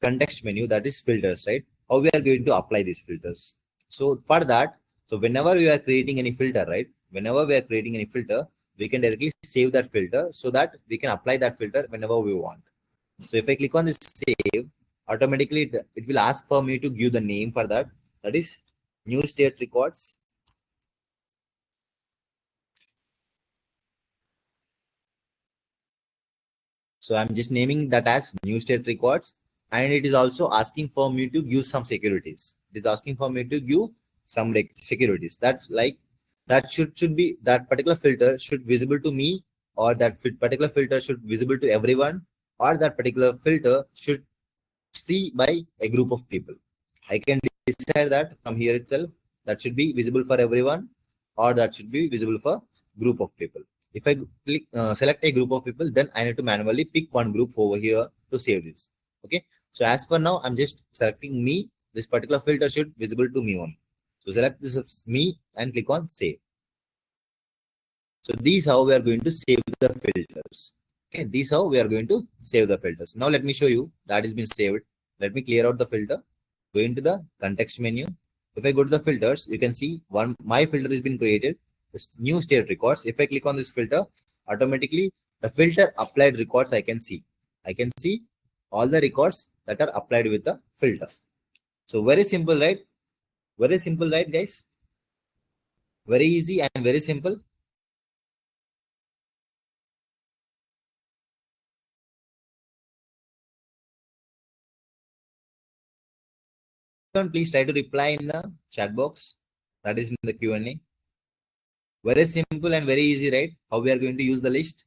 context menu, that is filters, right? How we are going to apply these filters. So for that, so whenever we are creating any filter, right? We can directly save that filter so that we can apply that filter whenever we want. So if I click on this save, automatically it will ask for me to give the name for that. That is new state records. So I'm just naming that as new state records, and it is also asking for me to give some securities. It is asking for me to give some securities. That's like that should be that particular filter should visible to me, or that particular filter should visible to everyone, or that particular filter should see by a group of people. I can decide that from here itself, that should be visible for everyone, or that should be visible for group of people. If I click select a group of people, then I need to manually pick one group over here to save this. Okay. So as for now, I'm just selecting me. This particular filter should visible to me only. So select this as me and click on save. So these how we are going to save the filters. Okay, these how we are going to save the filters. Now let me show you that has been saved. Let me clear out the filter. Go into the context menu. If I go to the filters, you can see my filter has been created. This new state records. If I click on this filter, automatically the filter applied records I can see. I can see all the records that are applied with the filter. So very simple, right? Very simple, right, guys? Very easy and very simple. everyone please try to reply in the chat box. That is in the Q&A. Very simple and very easy, right? How we are going to use the list.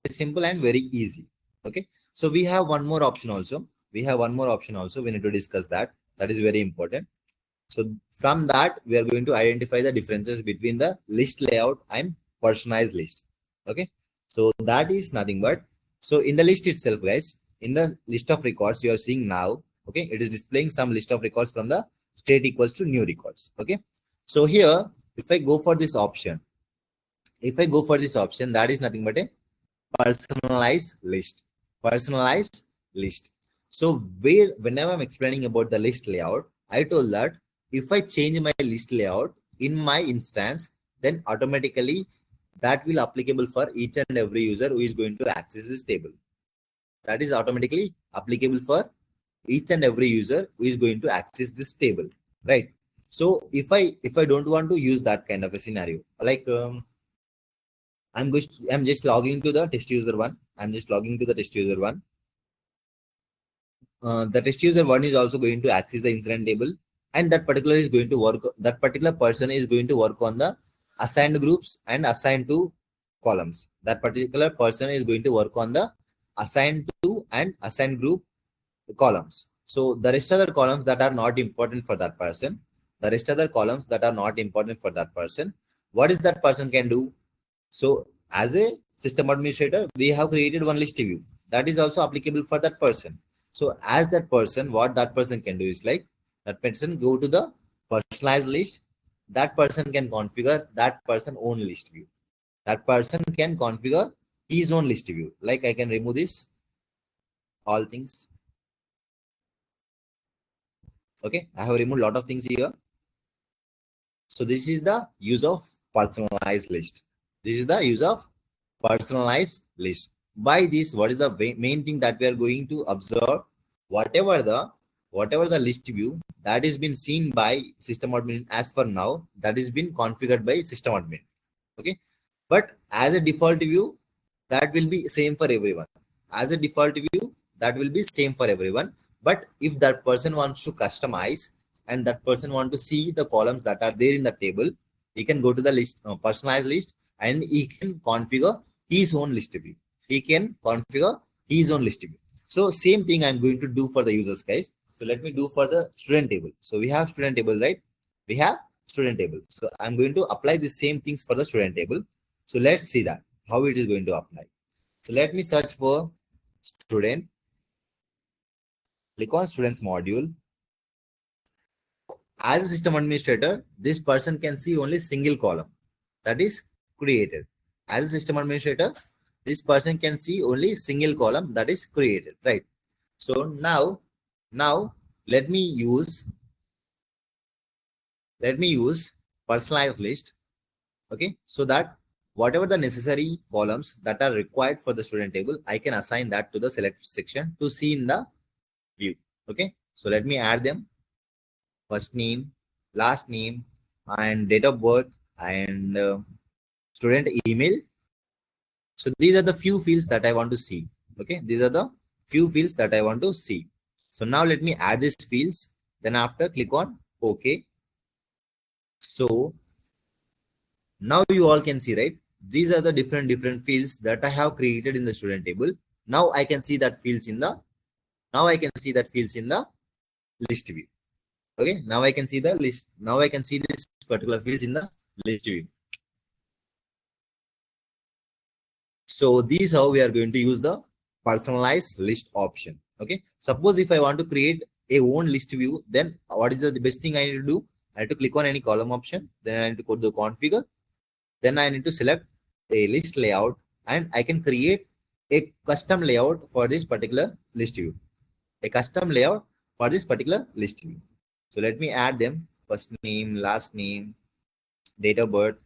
It's simple and very easy. Okay. So we have one more option also. We need to discuss that. That is very important. So from that, we are going to identify the differences between the list layout and personalized list. Okay. So that is nothing but, so in the list itself, guys, in the list of records you are seeing now, okay, it is displaying some list of records from the state equals to new records. Okay. So here, if I go for this option, that is nothing but a personalized list. Personalized list. So whenever I'm explaining about the list layout, I told that if I change my list layout in my instance, then automatically that will applicable for each and every user who is going to access this table. That is automatically applicable for each and every user who is going to access this table, right? So if I don't want to use that kind of a scenario, like I'm just logging to the test user one. The test user one is also going to access the incident table, and that particular person is going to work on the assigned groups and assigned to columns. That particular person is going to work on the assigned to and assigned group columns. So the rest other columns that are not important for that person, what is that person can do? So as a system administrator, we have created one list view that is also applicable for that person. So as that person, what that person can do is like, that person go to the personalized list. That person can configure that person own list view. That person can configure his own list view. Like I can remove this, all things. Okay, I have removed a lot of things here. So this is the use of personalized list. By this, what is the main thing that we are going to observe? Whatever the list view that is been seen by system admin as for now, that is been configured by system admin. Okay, but as a default view, that will be same for everyone. But if that person wants to customize and that person want to see the columns that are there in the table, he can go to the list, personalized list, and he can configure his own list view. So same thing I'm going to do for the users, guys. So let me do for the student table. So we have student table, right? So I'm going to apply the same things for the student table. So let's see that how it is going to apply. So let me search for student. Click on students module. As a system administrator, this person can see only single column that is created. As a system administrator, this person can see only single column that is created, right? So now let me use personalized list. Okay, so that whatever the necessary columns that are required for the student table, I can assign that to the select section to see in the view. Okay, so let me add them. First name, last name, and date of birth, and student email. So these are the few fields that I want to see. Okay, So now let me add these fields. Then after, click on OK. So now you all can see, right? These are the different fields that I have created in the student table. Now I can see that fields in the list view. Okay, now I can see the list. Now I can see this particular fields in the list view. So this is how we are going to use the personalized list option. Okay, suppose if I want to create a own list view, then what is the best thing I need to do? I need to click on any column option. Then I need to go to the configure. Then I need to select a list layout, and I can create a custom layout for this particular list view. So let me add them. First name, last name, date of birth,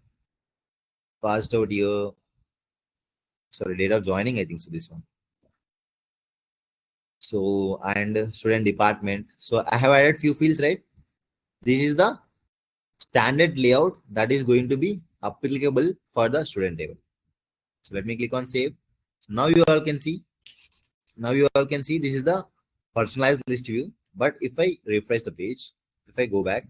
passed out year, sorry, date of joining, I think so, this one. So, and student department. So I have added few fields, right? This is the standard layout that is going to be applicable for the student table. So let me click on save. So now you all can see Now you all can see this is the personalized list view. But if I refresh the page, if I go back,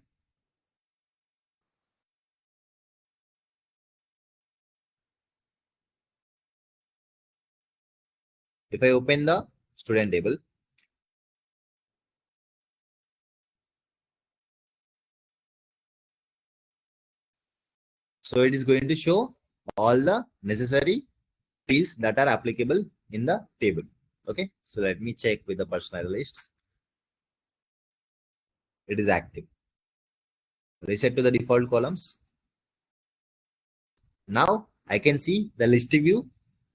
if I open the student table, so it is going to show all the necessary fields that are applicable in the table. Okay, so let me check with the personalized list. It is active. Reset to the default columns. Now I can see the list view.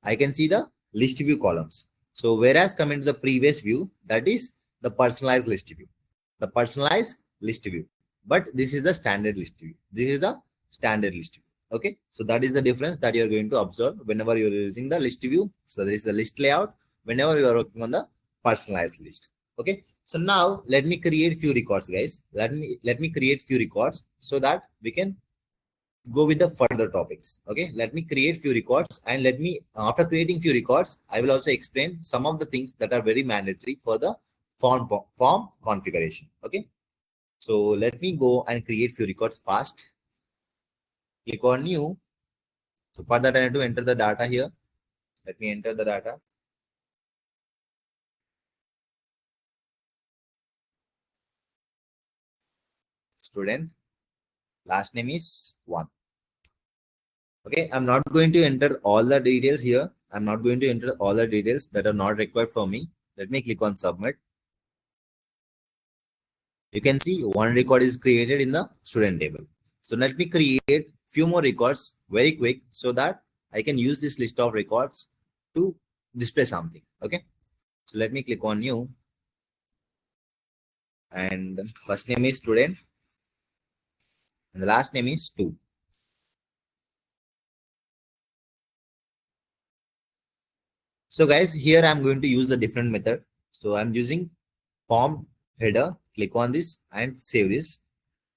I can see the list view columns. So whereas coming to the previous view, that is the personalized list view. The personalized list view. But this is the standard list view. This is the standard list view. Okay. So that is the difference that you are going to observe whenever you are using the list view. So this is the list layout whenever you are working on the personalized list. Okay. So now let me create few records, guys. Let me create few records so that we can go with the further topics. Okay, let me create few records, and let me, after creating few records, I will also explain some of the things that are very mandatory for the form configuration. Okay, so let me go and create few records fast. Click on new. So for that I need to enter the data here. Let me enter the data. Student, last name is 1. Okay, I'm not going to enter all the details here. I'm not going to enter all the details that are not required for me. Let me click on submit. You can see one record is created in the student table. So let me create few more records very quick so that I can use this list of records to display something. Okay, so let me click on new, and first name is student and the last name is 2. So guys, here I'm going to use a different method. So I'm using form header. Click on this and save this.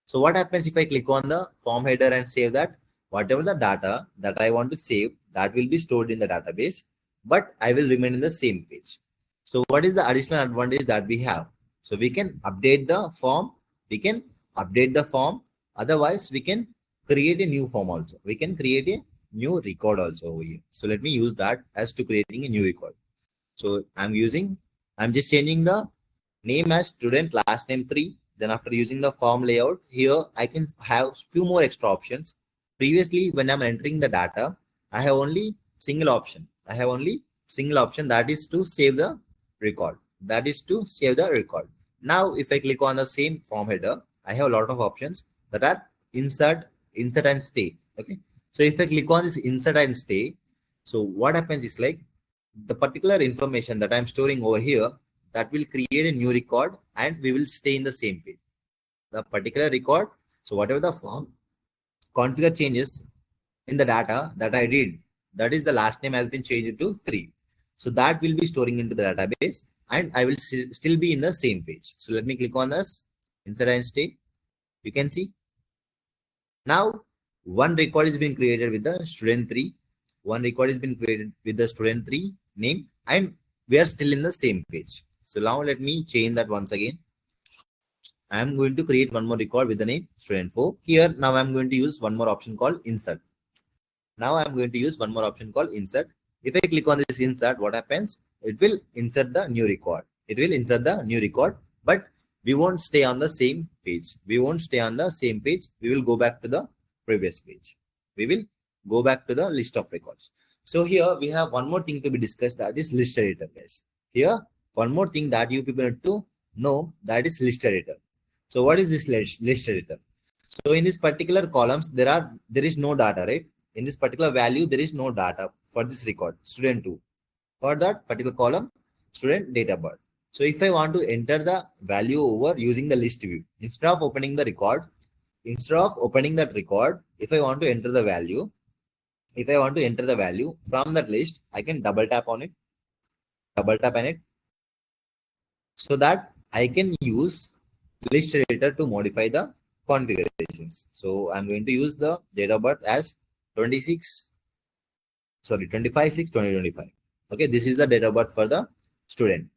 So what happens if I click on the form header and save that? Whatever the data that I want to save, that will be stored in the database, but I will remain in the same page. So what is the additional advantage that we have? So we can update the form. We can update the form. Otherwise, we can create a new form also. We can create a new record also over here. So let me use that as to creating a new record. So I'm just changing the name as student, last name 3. Then after using the form layout, here I can have few more extra options. Previously, when I'm entering the data, I have only single option. I have only single option, that is to save the record. That is to save the record. Now, if I click on the same form header, I have a lot of options that are insert and stay. Okay. So if I click on this insert and stay, so what happens is like the particular information that I'm storing over here, that will create a new record and we will stay in the same page. The particular record, so whatever the form configure changes in the data that I did, that is the last name has been changed to 3. So that will be storing into the database and I will still be in the same page. So let me click on this insert and stay. You can see now one record is being created with the student 3. One record has been created with the student 3 name and we are still in the same page. So now let me change that once again. I am going to create one more record with the name student 4. Here now I'm going to use one more option called insert. Now I'm going to use one more option called insert. If I click on this insert, what happens? It will insert the new record. It will insert the new record, but we won't stay on the same page. We won't stay on the same page. We will go back to the previous page. We will go back to the list of records. So here we have one more thing to be discussed, that is list editor, guys. Here, one more thing that you people need to know, that is list editor. So what is this list editor? So in this particular columns, there is no data, right? In this particular value, there is no data for this record, student 2. For that particular column, student date of birth. So if I want to enter the value over using the list view, instead of opening that record, if I want to enter the value, from that list, I can double tap on it, so that I can use list editor to modify the configurations. So I'm going to use the date of birth as 25/6/2025. Okay, this is the date of birth for the student.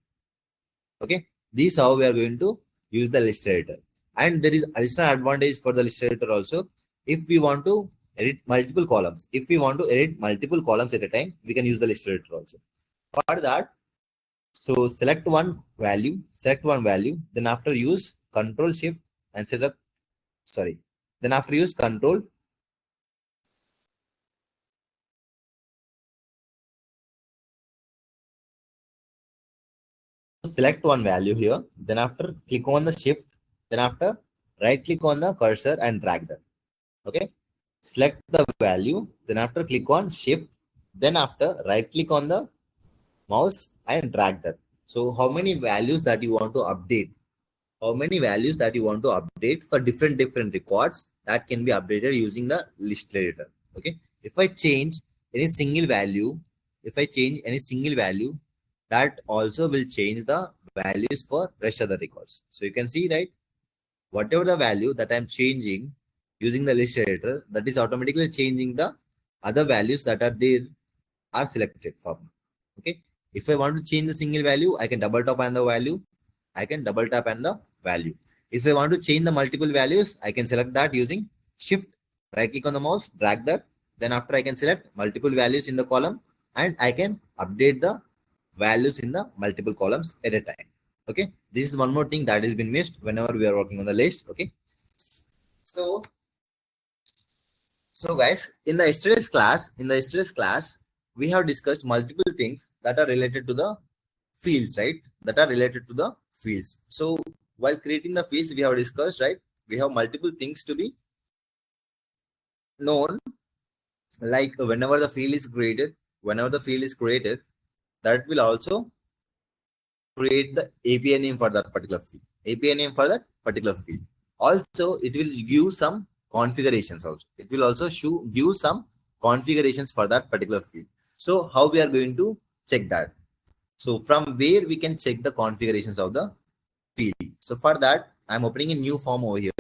Okay, this is how we are going to use the list editor. And there is additional advantage for the list editor also. If we want to edit multiple columns, if we want to edit multiple columns at a time, we can use the list editor also. For that, so select one value, then after use Control Shift and select, sorry, then after use Control select one value here, then after click on the shift, then after right click on the cursor and drag that. Okay, select the value, then after click on shift, then after right click on the mouse and drag that. So how many values that you want to update, how many values that you want to update for different records, that can be updated using the list editor. Okay, if I change any single value, if I change any single value, that also will change the values for rest of the records. So you can see, right, whatever the value that I'm changing using the list editor, that is automatically changing the other values that are there are selected for me. Okay, if I want to change the single value, I can double tap on the value, I can double tap on the value. If I want to change the multiple values, I can select that using shift, right click on the mouse, drag that. Then after I can select multiple values in the column and I can update the values in the multiple columns at a time. Okay, this is one more thing that has been missed whenever we are working on the list. Okay, so guys, in the yesterday's class, we have discussed multiple things that are related to the fields, right? That are related to the fields. So while creating the fields, we have discussed, right? We have multiple things to be known, like whenever the field is created, that will also create the API name for that particular field. API name for that particular field. Also, it will give some configurations also. It will also give some configurations for that particular field. So how we are going to check that? So from where we can check the configurations of the field. So for that, I'm opening a new form over here.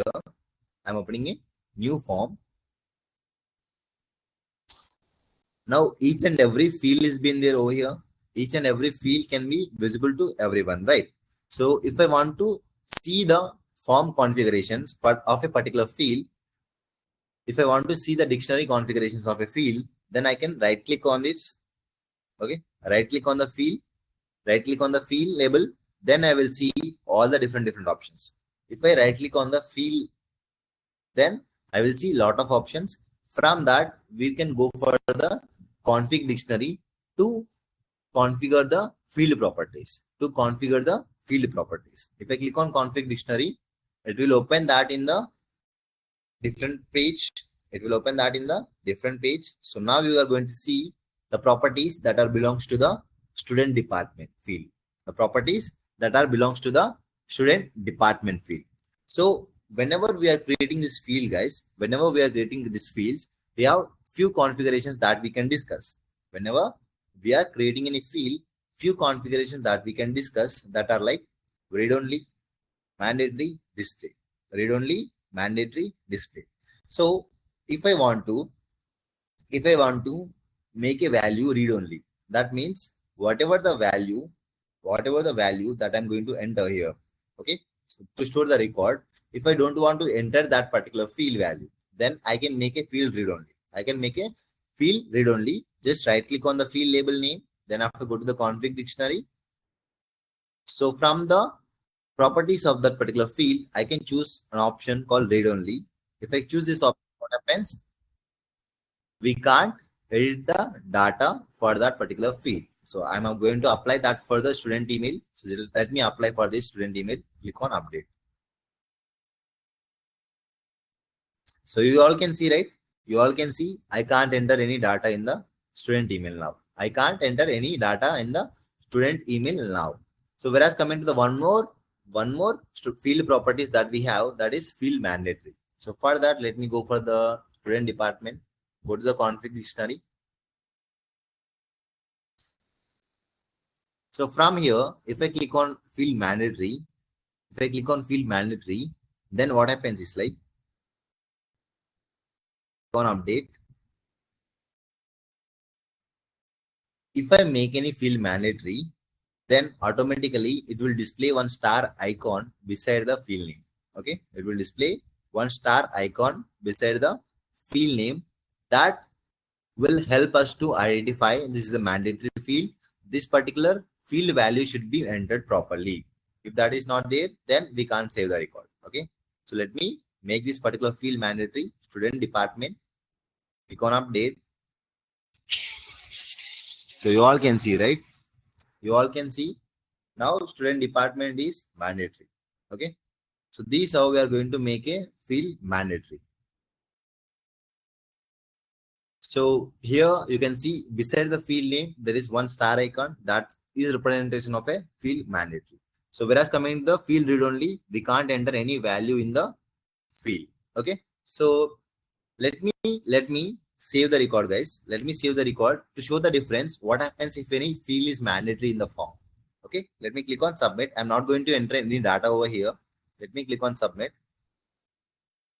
I'm opening a new form. Now each and every field is been there over here. Each and every field can be visible to everyone, right? So if I want to see the form configurations of a particular field, if I want to see the dictionary configurations of a field, then I can right click on this. Okay, right click on the field, right click on the field label, then I will see all the different options. If I right click on the field, then I will see a lot of options. From that, we can go for the config dictionary to configure the field properties. To configure the field properties. If I click on config dictionary, it will open that in the different page. It will open that in the different page. So now you are going to see the properties that are belongs to the student department field. The properties that are belongs to the student department field. So whenever we are creating this field, guys, whenever we are creating these fields, we have few configurations that we can discuss. Whenever we are creating any field, few configurations that we can discuss that are like read only, mandatory, display, read only, mandatory, display. So if I want to make a value read only, that means whatever the value that I'm going to enter here, okay, so to store the record, if I don't want to enter that particular field value, then I can make a field read only. I can make a field read only. Just right click on the field label name, then after go to the config dictionary. So from the properties of that particular field, I can choose an option called read only. If I choose this option, what happens? We can't edit the data for that particular field. So I'm going to apply that for the student email. So let me apply for this student email. Click on update. So you all can see, right? You all can see I can't enter any data in the student email now. I can't enter any data in the student email now. So whereas coming to the one more field properties that we have, that is field mandatory. So for that, let me go for the student department. Go to the config dictionary. So from here, if I click on field mandatory, then what happens is like on update. If I make any field mandatory, then automatically it will display one star icon beside the field name. Okay, it will display one star icon beside the field name. That will help us to identify this is a mandatory field. This particular field value should be entered properly. If that is not there, then we can't save the record. Okay, so let me make this particular field mandatory. Student department, click on update. So you all can see, right? You all can see now student department is mandatory. Okay, so this is how we are going to make a field mandatory. So here you can see beside the field name, there is one star icon that is representation of a field mandatory. So whereas coming to the field read only, we can't enter any value in the field. Okay. So let me save the record, guys. Let me save the record to show the difference. What happens if any field is mandatory in the form? Okay. Let me click on submit. I'm not going to enter any data over here. Let me click on submit.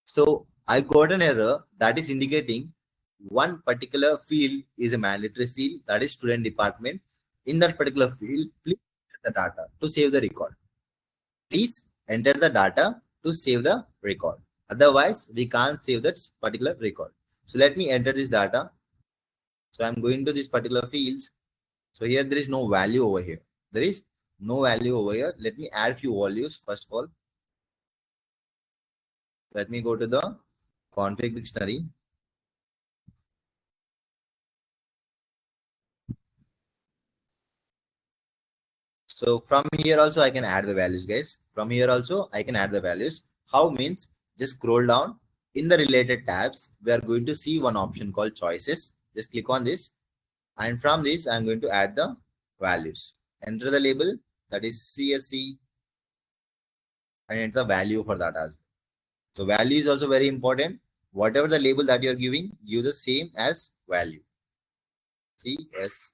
So I got an error that is indicating one particular field is a mandatory field, that is student department. In that particular field, please enter the data to save the record. Please enter the data to save the record. Otherwise, we can't save that particular record. So let me enter this data. So I'm going to this particular fields. So here there is no value over here. There is no value over here. Let me add few values first of all. Let me go to the config dictionary. So from here also I can add the values, guys. From here also I can add the values. How means just scroll down in the related tabs. We are going to see one option called choices. Just click on this. And from this, I'm going to add the values. Enter the label, that is CSC, and enter the value for that as well. So value is also very important. Whatever the label that you're giving, give the same as value. CS.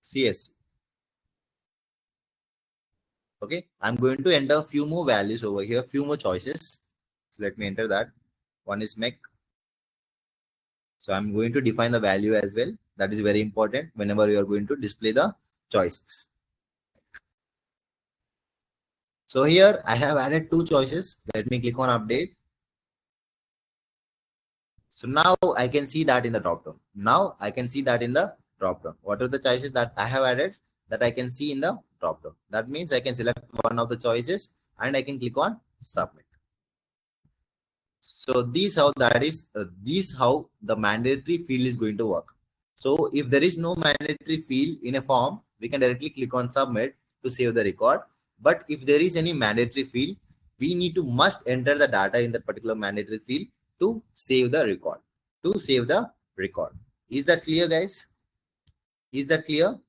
CSC. Okay, I'm going to enter a few more values over here, few more choices. So let me enter that. One is MEC. So I'm going to define the value as well. That is very important whenever you are going to display the choices. So here I have added two choices. Let me click on update. So now I can see that in the drop down. Now I can see that in the drop down. What are the choices that I have added that I can see in the drop down? That means I can select one of the choices and I can click on submit. So this how the mandatory field is going to work. So if there is no mandatory field in a form, we can directly click on submit to save the record. But if there is any mandatory field, we need to must enter the data in that particular mandatory field to save the record. To save the record. Is that clear, guys? Is that clear?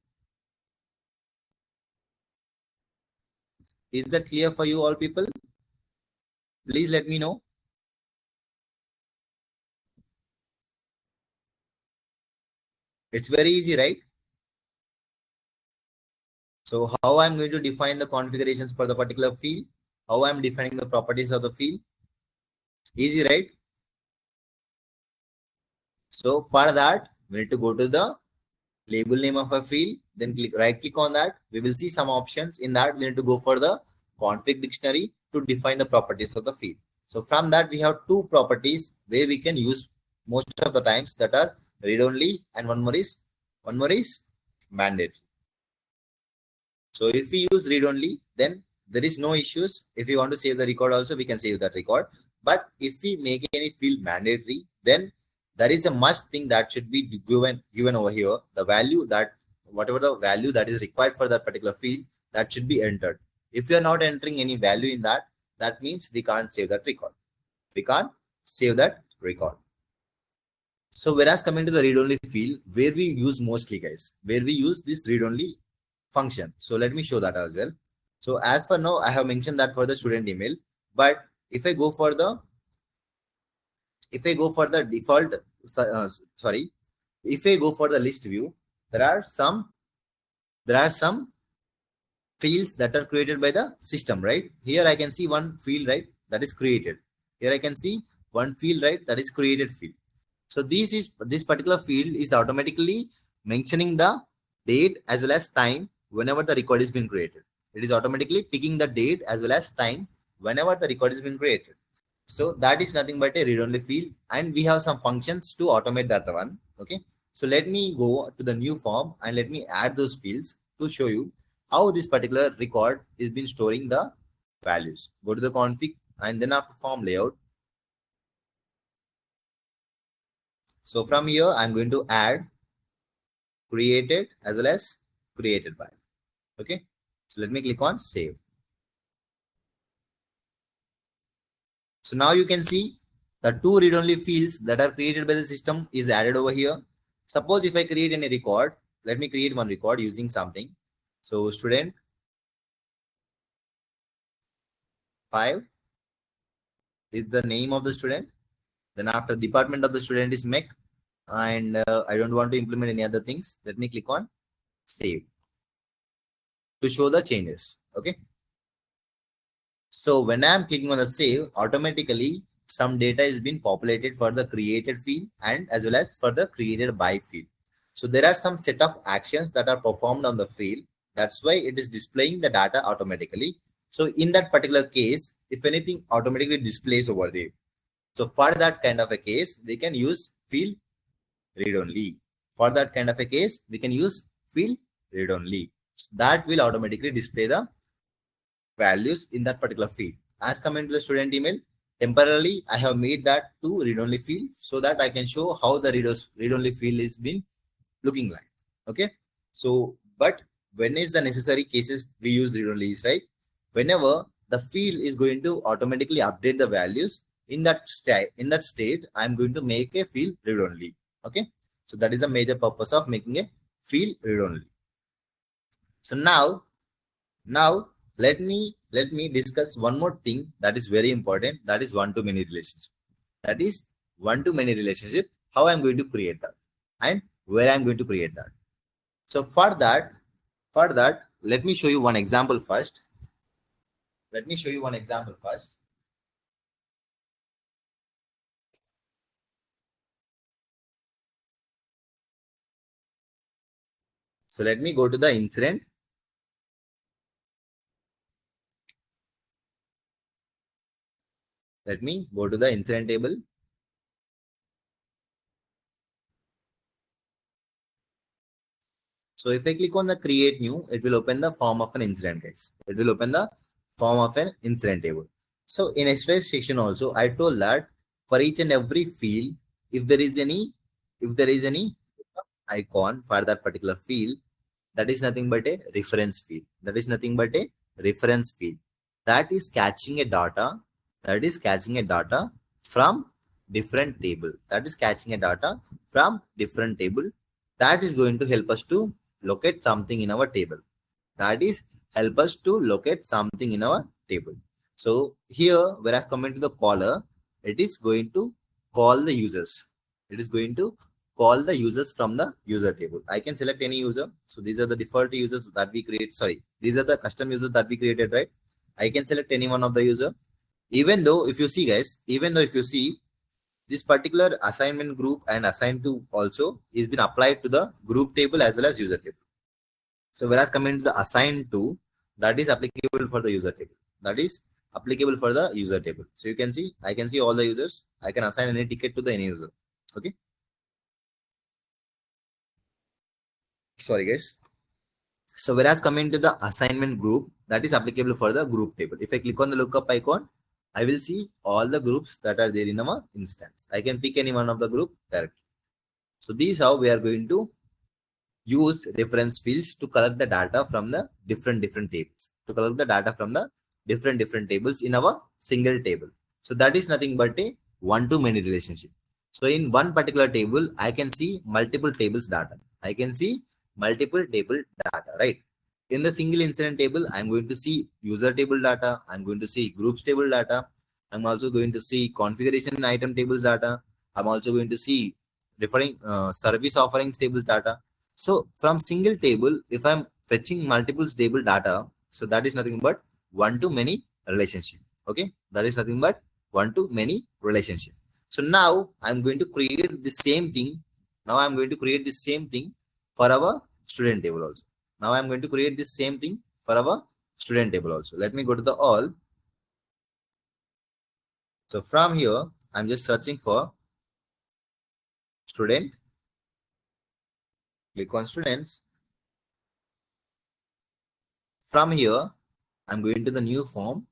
Is that clear for you all people? Please let me know. It's very easy, right? So how I'm going to define the configurations for the particular field, how I'm defining the properties of the field. Easy, right? So for that, we need to go to the label name of a field, then right click on that. We will see some options. In that, we need to go for the config dictionary to define the properties of the field. So from that, we have two properties where we can use most of the times, that are read only, and one more is mandatory. So if we use read only, then there is no issues. If we want to save the record also, we can save that record. But if we make any field mandatory, then there is a must thing that should be given over here. The value that, whatever the value that is required for that particular field, that should be entered. If you are not entering any value in that, that means we can't save that record. We can't save that record. So whereas coming to the read-only field, where we use mostly, guys, where we use this read-only function. So let me show that as well. So as for now, I have mentioned that for the student email, but if I go for the default, if I go for the list view, there are some fields that are created by the system, right? Here I can see one field, right, that is created. Here I can see one field, right, that is created field. So this particular field is automatically mentioning the date as well as time whenever the record is being created. It is automatically picking the date as well as time whenever the record is being created. So that is nothing but a read-only field, and we have some functions to automate that one. Okay. So let me go to the new form and let me add those fields to show you how this particular record is been storing the values. Go to the config and then after form layout. So from here, I'm going to add created as well as created by. Okay. So let me click on save. So now you can see the two read-only fields that are created by the system is added over here. Suppose if I create any record, let me create one record using something. So student 5 is the name of the student. Then after department of the student is MEC, and I don't want to implement any other things. Let me click on save to show the changes. Okay. So when I'm clicking on the save, automatically some data is being populated for the created field and as well as for the created by field. So there are some set of actions that are performed on the field. That's why it is displaying the data automatically. So in that particular case, if anything automatically displays over there. So for that kind of a case, we can use field read only. For that kind of a case, we can use field read only. That will automatically display the values in that particular field. As coming to the student email, temporarily I have made that to read-only field so that I can show how the read-only field is been looking like. Okay. So, but when is the necessary cases we use read-only is right? Whenever the field is going to automatically update the values in that state, I'm going to make a field read-only. Okay. So that is the major purpose of making a field read-only. So now let me discuss one more thing that is very important. That is one-to-many relationship. That is one-to-many relationship. How I'm going to create that and where I'm going to create that. So for that, let me show you one example first. So let me go to the incident. Let me go to the incident table. So if I click on the create new, it will open the form of an incident, guys. It will open the form of an incident table. So in express section also, I told that for each and every field, if there is any icon for that particular field, that is nothing but a reference field. That is catching a data. That is catching a data from different table. That is going to help us to locate something in our table. So here, whereas coming to the caller, it is going to call the users. From the user table. I can select any user. So these are the default users that we create. Sorry, these are the custom users that we created, right? I can select any one of the user. Even though if you see, this particular assignment group and assign to also is been applied to the group table as well as user table. So whereas coming to the assign to, that is applicable for the user table. So you can see, I can see all the users. I can assign any ticket to the any user. Okay. Sorry, guys. So whereas coming to the assignment group, that is applicable for the group table. If I click on the lookup icon, I will see all the groups that are there in our instance. I can pick any one of the group directly. So this is how we are going to use reference fields to collect the data from the different tables. In our single table. So that is nothing but a one-to-many relationship. So in one particular table, I can see multiple tables data. Right? In the single incident table, I'm going to see user table data. I'm going to see groups table data. I'm also going to see configuration item tables data. I'm also going to see referring service offerings tables data. So from single table, if I'm fetching multiple table data, so that is nothing but one-to-many relationship. Okay, that is nothing but one-to-many relationship. So now I'm going to create the same thing. Now I'm going to create the same thing for our student table also. Now I'm going to create the same thing for our student table also. Let me go to the all. So from here, I'm just searching for student. Click on students. From here, I'm going to the new form.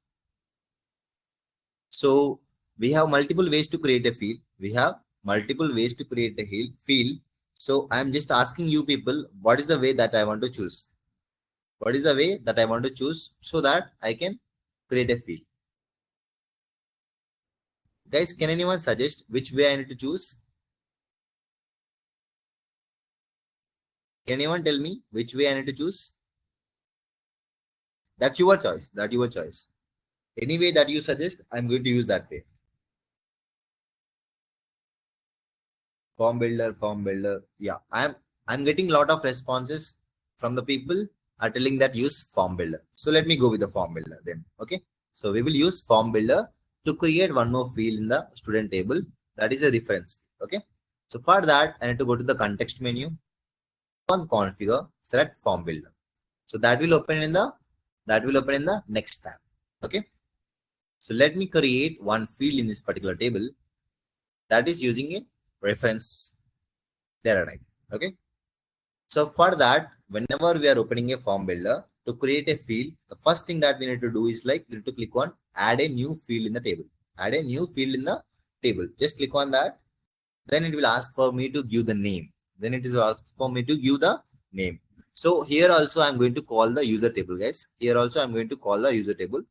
So we have multiple ways to create a field. We have multiple ways to create a field. So I'm just asking you people, what is the way that I want to choose? What is the way that I want to choose so that I can create a field? Guys, can anyone suggest which way I need to choose? Can anyone tell me which way I need to choose? That's your choice. That's your choice. Any way that you suggest, I'm going to use that way. Form builder, form builder. Yeah, I'm getting a lot of responses from the people are telling that use form builder. So let me go with the form builder then. Okay. So we will use form builder to create one more field in the student table. That is a reference. Okay. So for that, I need to go to the context menu, on configure, select form builder. So that will open in the next tab. Okay. So let me create one field in this particular table that is using a reference data type. Okay. So for that, whenever we are opening a form builder to create a field, the first thing that we need to do is like we need to click on add a new field in the table. Add a new field in the table. Just click on that. Then it will ask for me to give the name. Then it is asked for me to give the name. So here also I'm going to call the user table, guys. Here also I'm going to call the user table.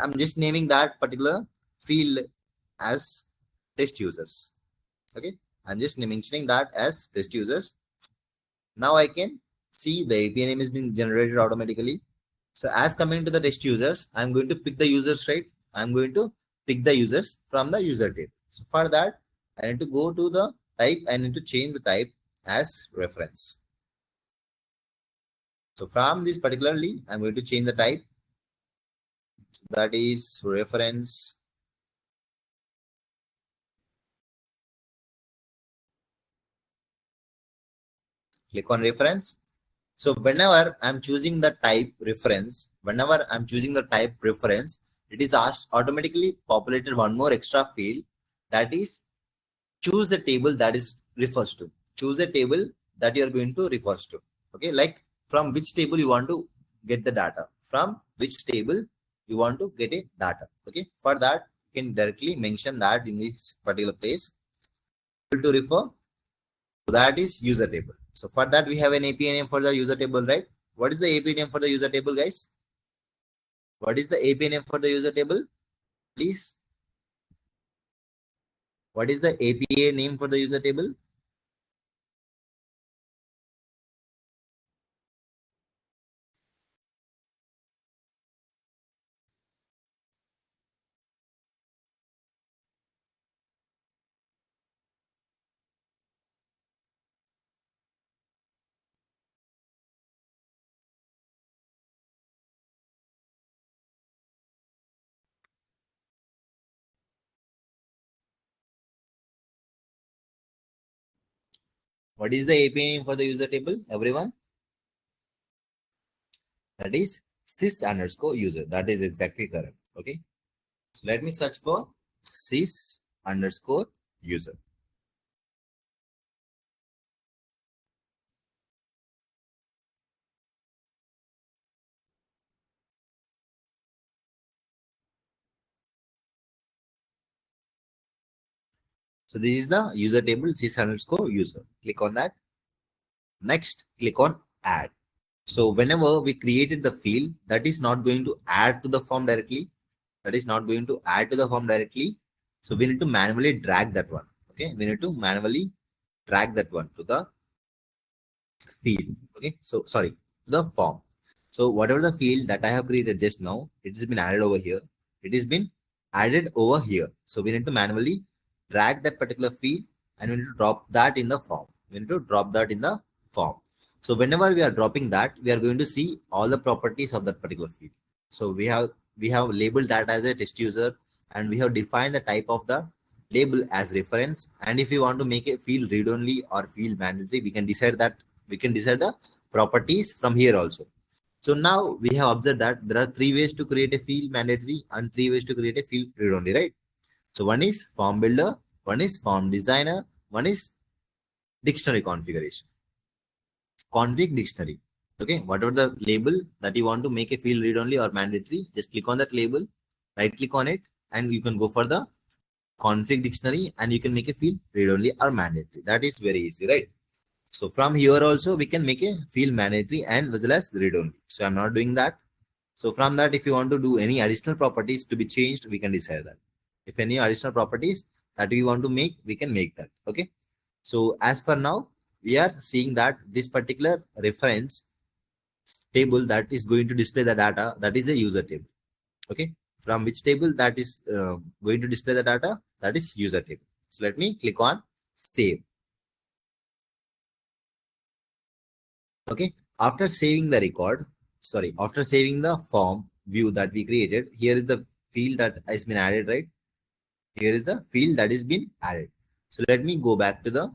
I'm just naming that particular field as test users. Okay. I'm just mentioning that as test users. Now I can see the API name is being generated automatically. So as coming to the test users, I'm going to pick the users, right? I'm going to pick the users from the user table. So for that, I need to go to the type. I need to change the type as reference. So from this particularly, I'm going to change the type. So that is reference. Click on reference. So whenever I'm choosing the type reference, it is asked automatically populated one more extra field, that is choose the table that is refers to. Choose a table that you are going to refers to. Okay, like from which table you want to get the data. From which table you want to get a data. Okay, for that you can directly mention that in this particular place to refer. That is user table. So for that we have an API name for the user table, right? What is the API name for the user table, guys? What is the API name for the user table? Please. What is the API name for the user table? What is the API name for the user table, everyone? That is sys underscore user. That is exactly correct. Okay. So let me search for sys underscore user. So this is the user table sys underscore user. Click on that. Next, click on add. So whenever we created the field, that is not going to add to the form directly. That is not going to add to the form directly. So we need to manually drag that one. Okay. We need to manually drag that one to the field. Okay. So sorry, to the form. So whatever the field that I have created just now, it has been added over here. It has been added over here. So we need to manually drag that particular field and we need to drop that in the form. We need to drop that in the form. So whenever we are dropping that, we are going to see all the properties of that particular field. So we have labeled that as a test user and we have defined the type of the label as reference. And if you want to make a field read only or field mandatory, we can decide that we can decide the properties from here also. So now we have observed that there are three ways to create a field mandatory and three ways to create a field read only, right? So one is form builder, one is form designer, one is dictionary configuration. Config dictionary. Okay, whatever the label that you want to make a field read only or mandatory, just click on that label, right click on it, and you can go for the config dictionary and you can make a field read only or mandatory. That is very easy, right? So from here also we can make a field mandatory and as well as read only. So I'm not doing that. So from that, if you want to do any additional properties to be changed, we can decide that. If any additional properties that we want to make, we can make that. Okay. So as for now, we are seeing that this particular reference table that is going to display the data, that is a user table. Okay. From which table that is going to display the data, that is user table. So let me click on save. Okay. After saving the record, after saving the form view that we created, here is the field that has been added, right? Here is the field that is been added. So let me go back to the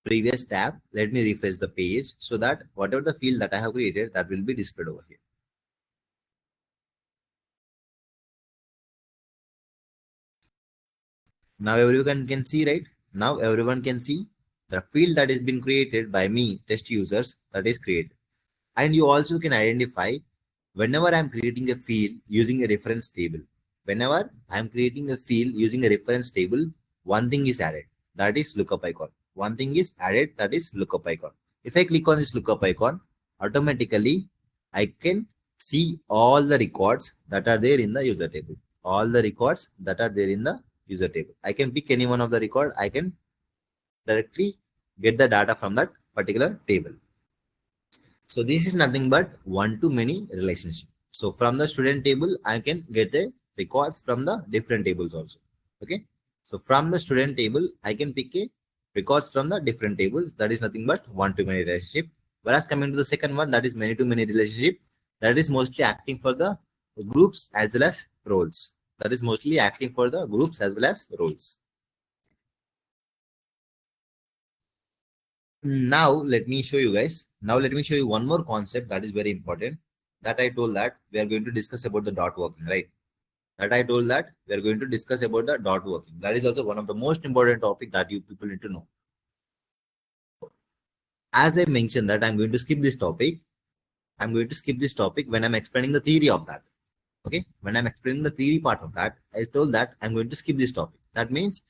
previous tab. Let me refresh the page so that whatever the field that I have created, that will be displayed over here. Now everyone can see, right? Now everyone can see the field that has been created by me, test users, that is created. And you also can identify whenever I'm creating a field using a reference table. Whenever I'm creating a field using a reference table, one thing is added, that is lookup icon. One thing is added, that is lookup icon. If I click on this lookup icon, automatically I can see all the records that are there in the user table. All the records that are there in the user table. I can pick any one of the record. I can directly get the data from that particular table. So this is nothing but one-to-many relationship. So from the student table, I can get the records from the different tables also. Okay. So from the student table, I can pick a records from the different tables. That is nothing but one-to-many relationship. Whereas coming to the second one, that is many-to-many relationship. That is mostly acting for the groups as well as roles. That is mostly acting for the groups as well as roles. Now let me show you guys. Now let me show you one more concept that is very important. That I told that we are going to discuss about the dot working, right? That I told that we are going to discuss about the dot working. That is also one of the most important topic that you people need to know. As I mentioned that I'm going to skip this topic. I'm going to skip this topic when I'm explaining the theory of that. Okay. When I'm explaining the theory part of that, I told that I'm going to skip this topic. That means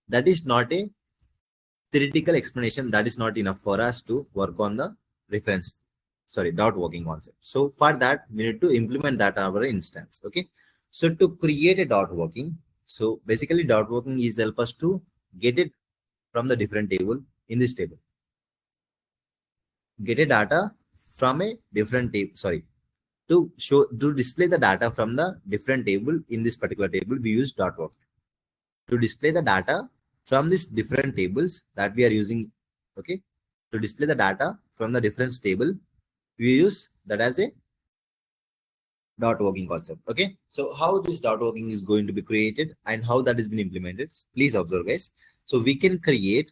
that is not a theoretical explanation. That is not enough for us to work on the reference, dot working concept. So for that, we need to implement that our instance. Okay. So to create a dot working, so basically dot working is help us to get it from the different table in this table. Get a data from a different table, to display the data from the different table in this particular table, we use dot working. To display the data from these different tables that we are using, okay, to display the data from the difference table, we use that as a dot working concept. Okay, so how this dot working is going to be created and how that has been implemented, please observe guys. So we can create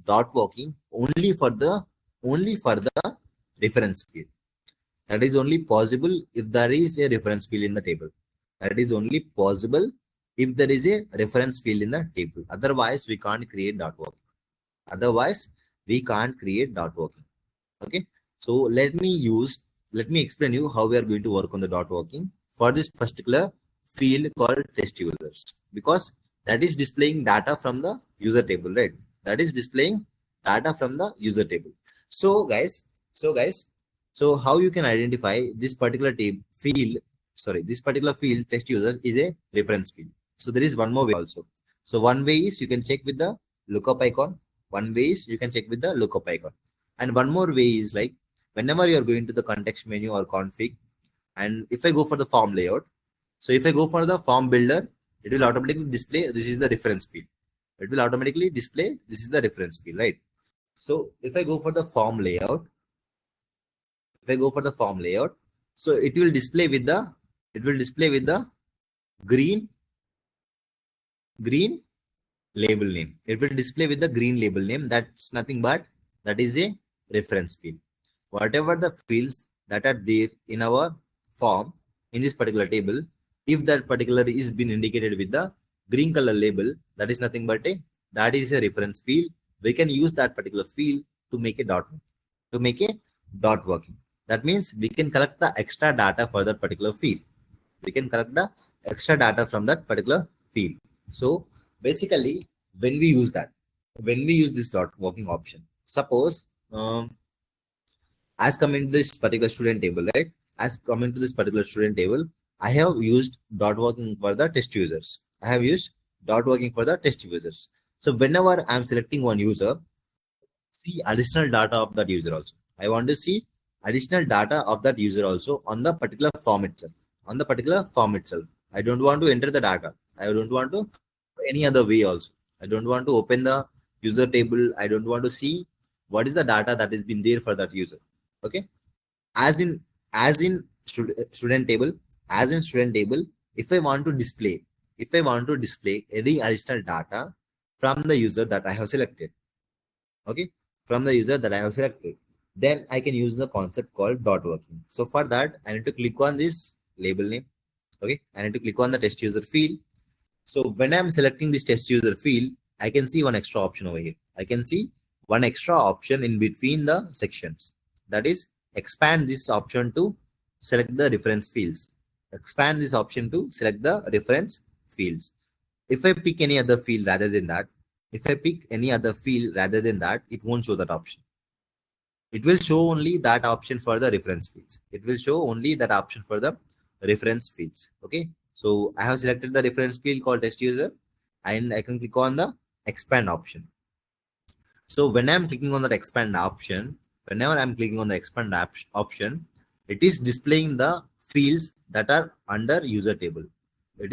dot working only for the reference field. That is only possible if there is a reference field in the table. That is only possible if there is a reference field in the table. Otherwise, we can't create dot working. Okay. So let me explain you how we are going to work on the dot working for this particular field called test users, because that is displaying data from the user table, right? That is displaying data from the user table. So guys, so how you can identify this particular this particular field test users is a reference field. So there is one more way also. So one way is you can check with the lookup icon. One way is you can check with the lookup icon. And one more way is like whenever you're going to the context menu or config, and if I go for the form layout, so if I go for the form builder, it will automatically display this is the reference field. It will automatically display this is the reference field, right? So if I go for the form layout, so it will display with the green green label name. It will display with the green label name. That's nothing but that is a reference field. Whatever the fields that are there in our form in this particular table, if that particular is been indicated with the green color label, that is nothing but that is a reference field. We can use that particular field to make a dot working. That means we can collect the extra data for that particular field. We can collect the extra data from that particular field. So basically, when we use that, when we use this dot working option, suppose as coming to this particular student table, right? As coming to this particular student table, I have used dot working for the test users. I have used dot working for the test users. So whenever I'm selecting one user, see additional data of that user also. I want to see additional data of that user also on the particular form itself. On the particular form itself. I don't want to enter the data. I don't want to any other way also. I don't want to open the user table. I don't want to see what is the data that has been there for that user. Okay. As in student table, if I want to display, any additional data from the user that I have selected, okay, from the user that I have selected, then I can use the concept called dot working. So for that, I need to click on this label name. Okay, I need to click on the test user field. So when I'm selecting this test user field, I can see one extra option over here. I can see one extra option in between the sections. That is, expand this option to select the reference fields. Expand this option to select the reference fields. If I pick any other field rather than that, it won't show that option. It will show only that option for the reference fields. Okay. So I have selected the reference field called test user and I can click on the expand option. So when I'm clicking on that expand option, it is displaying the fields that are under user table. You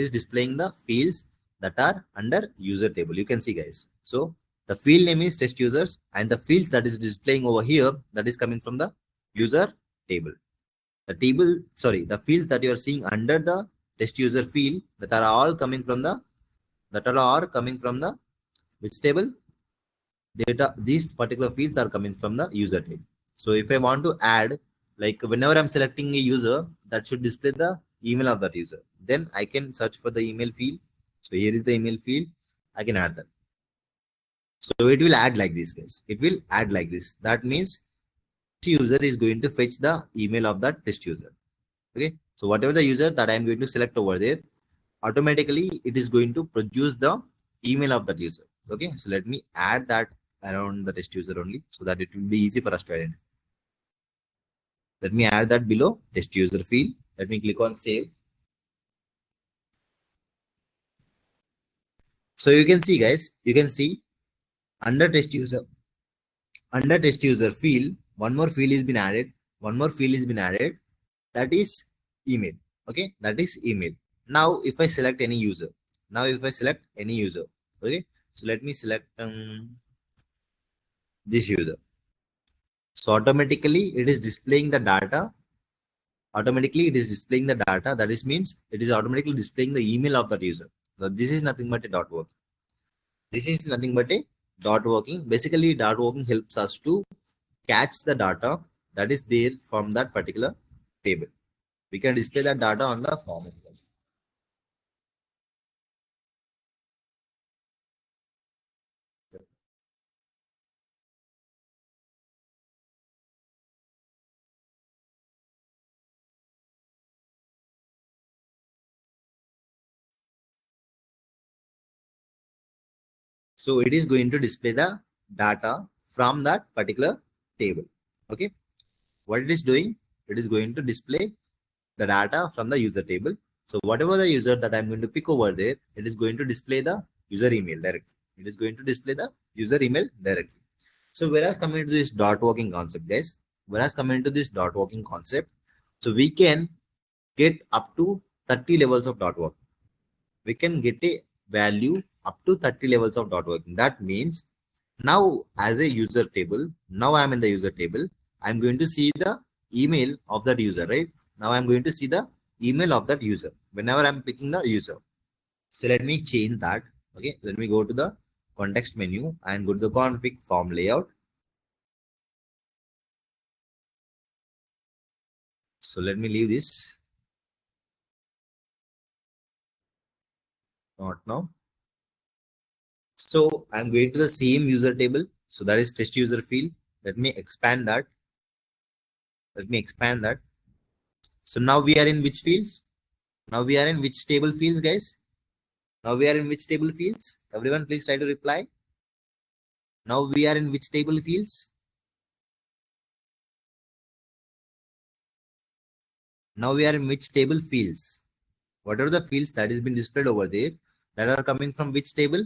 can see, guys. So the field name is test users and the fields that is displaying over here, that is coming from the user table. The fields that you are seeing under the test user field that are all coming from the which table? These particular fields are coming from the user table. So if I want to add, like whenever I'm selecting a user, that should display the email of that user. Then I can search for the email field. So here is the email field. I can add that. So it will add like this, guys. It will add like this. That means user is going to fetch the email of that test user. Okay. So whatever the user that I'm going to select over there, automatically it is going to produce the email of that user. Okay. So let me add that around the test user only so that it will be easy for us to identify. Let me add that below test user field. Let me click on save. So you can see, guys, under test user field, one more field has been added. That is email. Okay, that is email. Now, if I select any user, okay, so let me select this user. So automatically it is displaying the data. That is means it is automatically displaying the email of that user. So this is nothing but a dot working. Basically, dot working helps us to catch the data that is there from that particular table. We can display that data on the form. So it is going to display the data from that particular table. Okay. What it is doing, it is going to display the data from the user table. So whatever the user that I'm going to pick over there, it is going to display the user email directly. So whereas coming to this dot working concept, guys, so we can get up to 30 levels of dot working. We can get a value up to 30 levels of dot working. That means now as a user table, now I'm in the user table, I'm going to see the email of that user, right? Now I'm going to see the email of that user whenever I'm picking the user. So let me change that. Okay, let me go to the context menu and go to the config form layout. So let me leave this. Not now. So I'm going to the same user table. So that is test user field. Let me expand that. Let me expand that. So now we are in which fields? Now we are in which table fields, guys? Now we are in which table fields? Everyone, please try to reply. Now we are in which table fields? Now we are in which table fields? What are the fields that is been displayed over there that are coming from which table?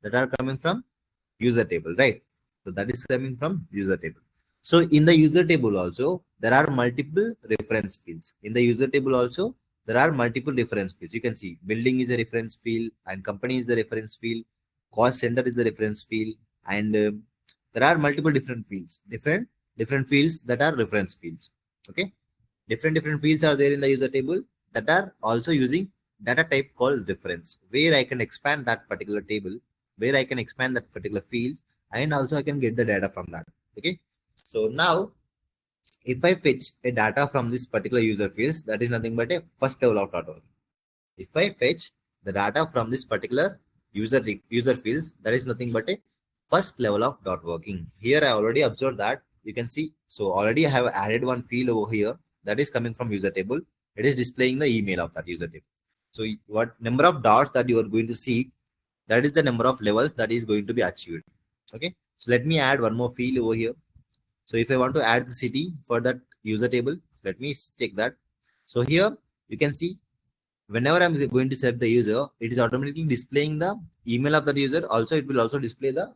That are coming from user table, right? So that is coming from user table. So in the user table also, there are multiple reference fields. In the user table also, there are multiple reference fields. You can see building is a reference field and company is a reference field. Cost center is the reference field. And there are multiple different fields, different fields that are reference fields. Okay. Different fields are there in the user table that are also using data type called reference, where I can expand that particular table, where I can expand that particular fields, and also I can get the data from that. Okay. So now if I fetch a data from this particular user fields, that is nothing but a first level of data. If I fetch the data from this particular user fields, that is nothing but a first level of dot working. Here I already observed that you can see. So already I have added one field over here that is coming from user table. It is displaying the email of that user table. So what number of dots that you are going to see, that is the number of levels that is going to be achieved. Okay. So let me add one more field over here. So if I want to add the city for that user table, let me check that. So here you can see whenever I'm going to select the user, it is automatically displaying the email of that user. Also, it will also display the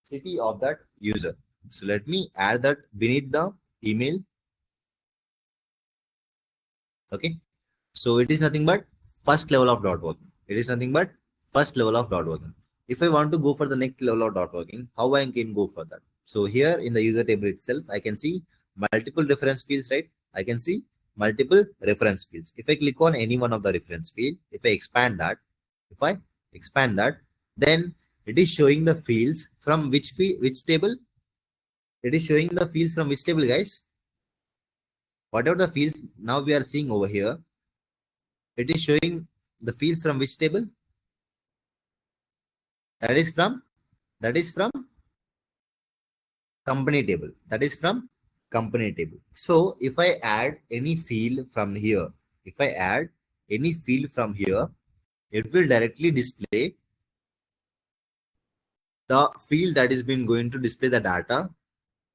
city of that user. So let me add that beneath the email. Okay. So it is nothing but first level of dot working. It is nothing but first level of dot working. If I want to go for the next level of dot working, how I can go for that? So here in the user table itself, I can see multiple reference fields, right? I can see multiple reference fields. If I click on any one of the reference field, if I expand that, then it is showing the fields from which table? It is showing the fields from which table, guys? Whatever the fields now we are seeing over here, it is showing the fields from which table? That is from company table. That is from company table. So if I add any field from here, if I add any field from here, it will directly display the field that is been going to display the data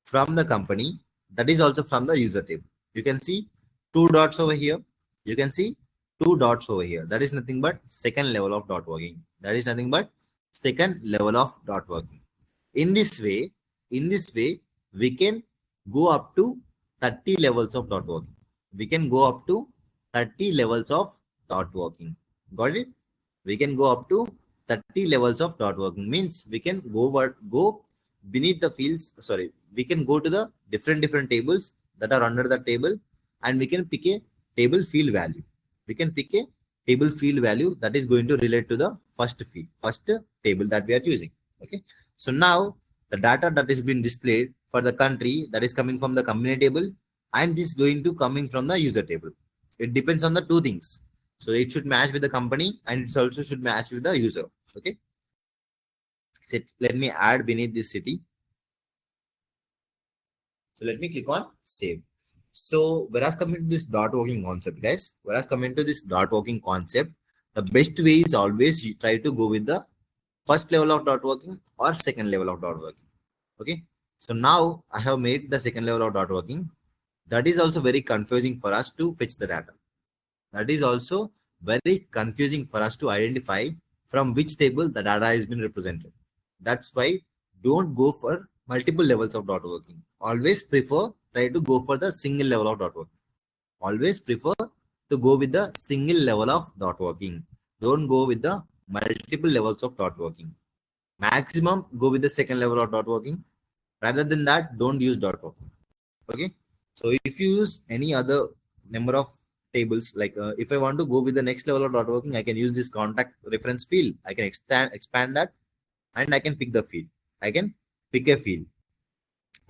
from the company. That is also from the user table. You can see two dots over here. You can see two dots over here. That is nothing but second level of dot working. That is nothing but second level of dot working. In this way, we can go up to 30 levels of dot working. We can go up to 30 levels of dot working. Got it? We can go up to 30 levels of dot working. Means we can go beneath the fields. Sorry, we can go to the different tables that are under the table, and we can pick a table field value. We can pick a table field value that is going to relate to the first table that we are using. Okay. So now the data that is being displayed for the country, that is coming from the company table, and this is going to coming from the user table. It depends on the two things. So it should match with the company, and it also should match with the user. Okay. Let me add beneath this city. So let me click on save. So whereas coming to this dot working concept, guys, the best way is always you try to go with the first level of dot working or second level of dot working. Okay. So now I have made the second level of dot working. That is also very confusing for us to fetch the data. That is also very confusing for us to identify from which table the data has been represented. That's why don't go for multiple levels of dot working. Always prefer try to go for the single level of dot working. Always prefer to go with the single level of dot working. Don't go with the multiple levels of dot working. Maximum go with the second level of dot working. Rather than that, don't use dot working. Okay. So if you use any other number of tables. Like if I want to go with the next level of dot working, I can use this contact reference field. I can expand that, and I can pick the field. I can pick a field.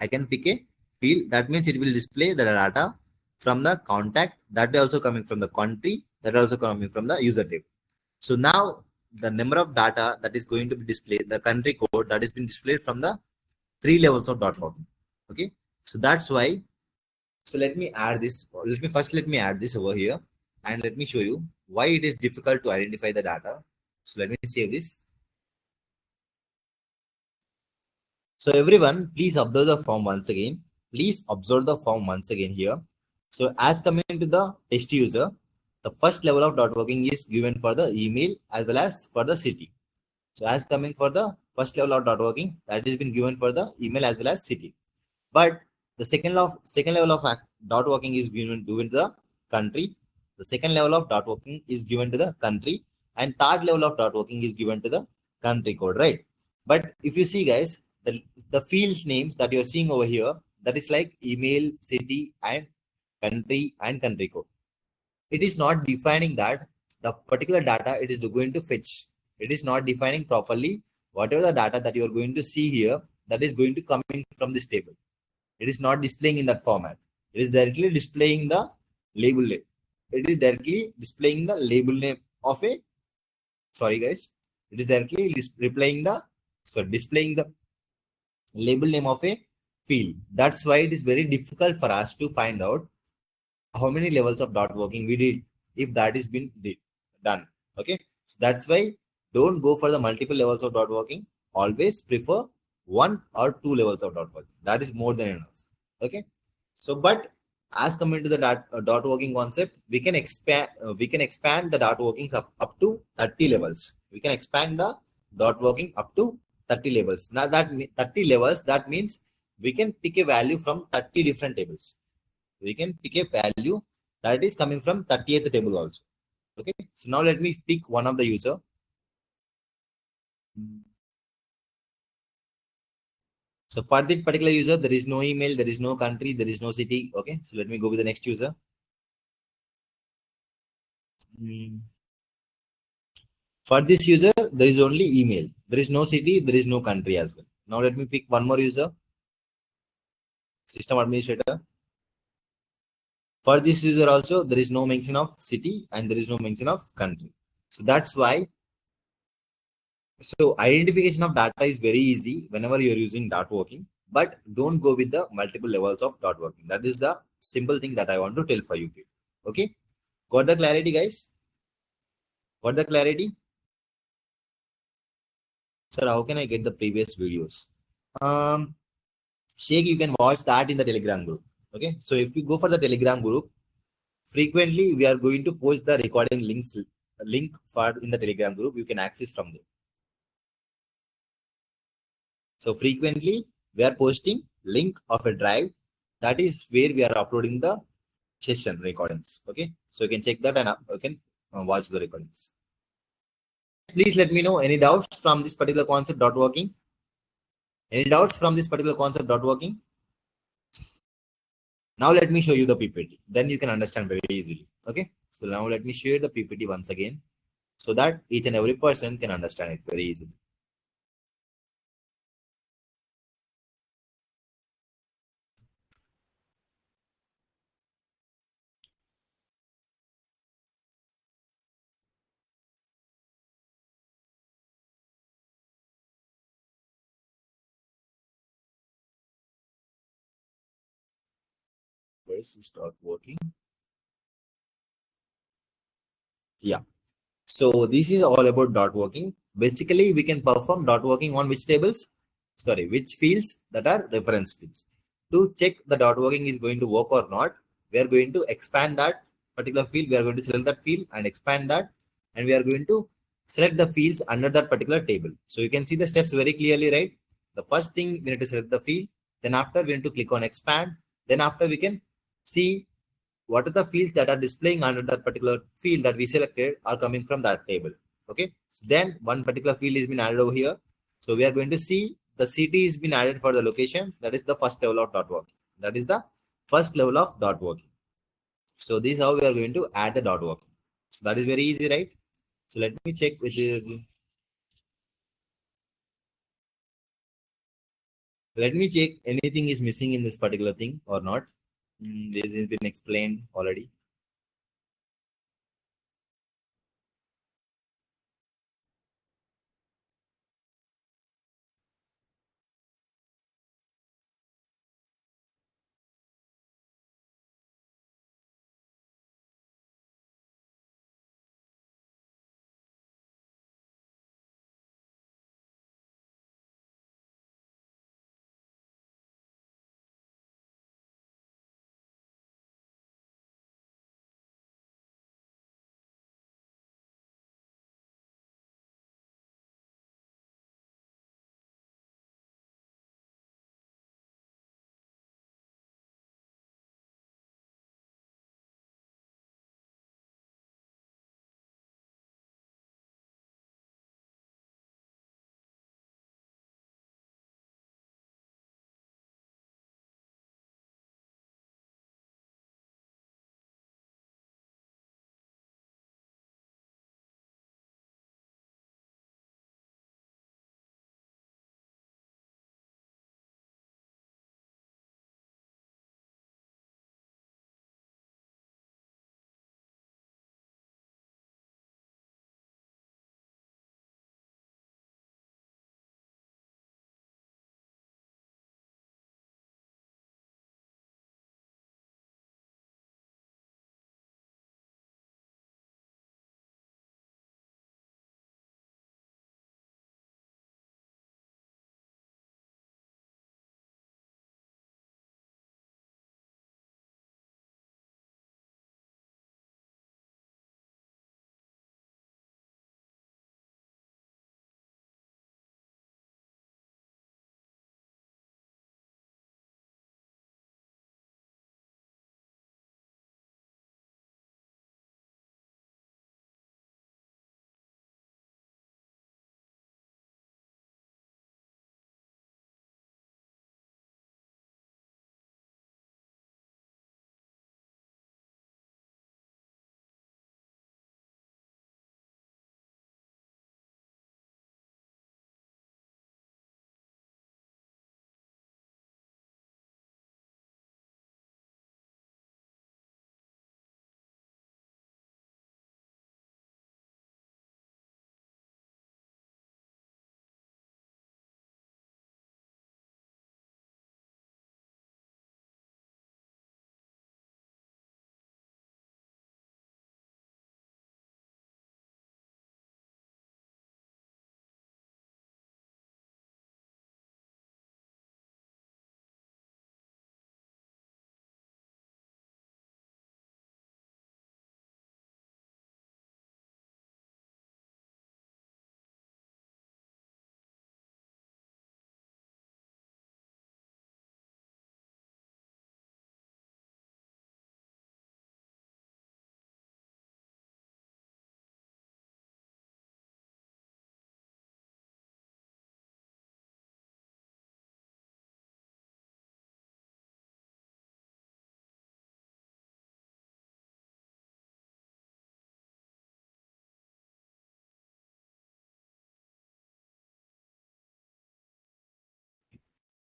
I can pick a field. That means it will display the data from the contact, that also coming from the country, that also coming from the user table. So now the number of data that is going to be displayed, the country code that is been displayed from the 3 levels of dot working. Okay, so that's why. So let me add this. Let me add this over here, and let me show you why it is difficult to identify the data. So let me save this. So everyone, please observe the form once again. Please observe the form once again here. So as coming to the test user, the first level of dot working is given for the email as well as for the city. So as coming for the first level of dot working, that has been given for the email as well as city. But the second level of dot working is given to the country. The second level of dot working is given to the country, and third level of dot working is given to the country code, right? But if you see, guys, the fields names that you're seeing over here, that is like email, city, and country code. It is not defining that the particular data it is going to fetch. It is not defining properly whatever the data that you are going to see here, that is going to come in from this table. It is not displaying in that format. It is directly displaying the label name. It is directly displaying the label name of a, sorry guys, it is directly displaying the label name of a field. That's why it is very difficult for us to find out how many levels of dot working we did if that is been done. Okay, so that's why don't go for the multiple levels of dot working. Always prefer 1 or 2 levels of dot working. That is more than enough. Okay, so but as coming to the dot working concept, we can expand the dot workings up to 30 levels. We can expand the dot working up to 30 levels. Now that 30 levels, that means we can pick a value from 30 different tables. We can pick a value that is coming from 30th table also. Okay, so now let me pick one of the user. So for that particular user, there is no email, there is no country, there is no city. Okay, so let me go with the next user. For this user, there is only email. There is no city, there is no country as well. Now let me pick one more user. System administrator. For this user also, there is no mention of city and there is no mention of country. So that's why. So identification of data is very easy whenever you're using dot working, but don't go with the multiple levels of dot working. That is the simple thing that I want to tell for you. Okay, got the clarity, guys? Got the clarity? Sir, how can I get the previous videos? Sheikh, you can watch that in the Telegram group. Okay, so if you go for the Telegram group, frequently we are going to post the recording link for in the Telegram group. You can access from there. So frequently we are posting link of a drive, that is where we are uploading the session recordings. Okay, so you can check that and you can watch the recordings. Please let me know any doubts from this particular concept dot working. Any doubts from this particular concept dot working? Now let me show you the PPT. Then you can understand very easily. Okay, so now let me share the PPT once again so that each and every person can understand it very easily. Where is it start working? Yeah. So this is all about dot working. Basically, we can perform dot working on which tables? Sorry, which fields that are reference fields. To check the dot working is going to work or not, we are going to expand that particular field. We are going to select that field and expand that, and we are going to select the fields under that particular table. So you can see the steps very clearly, right? The first thing we need to select the field. Then after we need to click on expand. Then after we can see what are the fields that are displaying under that particular field that we selected are coming from that table. Okay, so then one particular field is been added over here. So we are going to see the city is been added for the location. That is the first level of dot working. That is the first level of dot working. So this is how we are going to add the dot working. So that is very easy, right? So let me check with you. Let me check anything is missing in this particular thing or not. This has been explained already.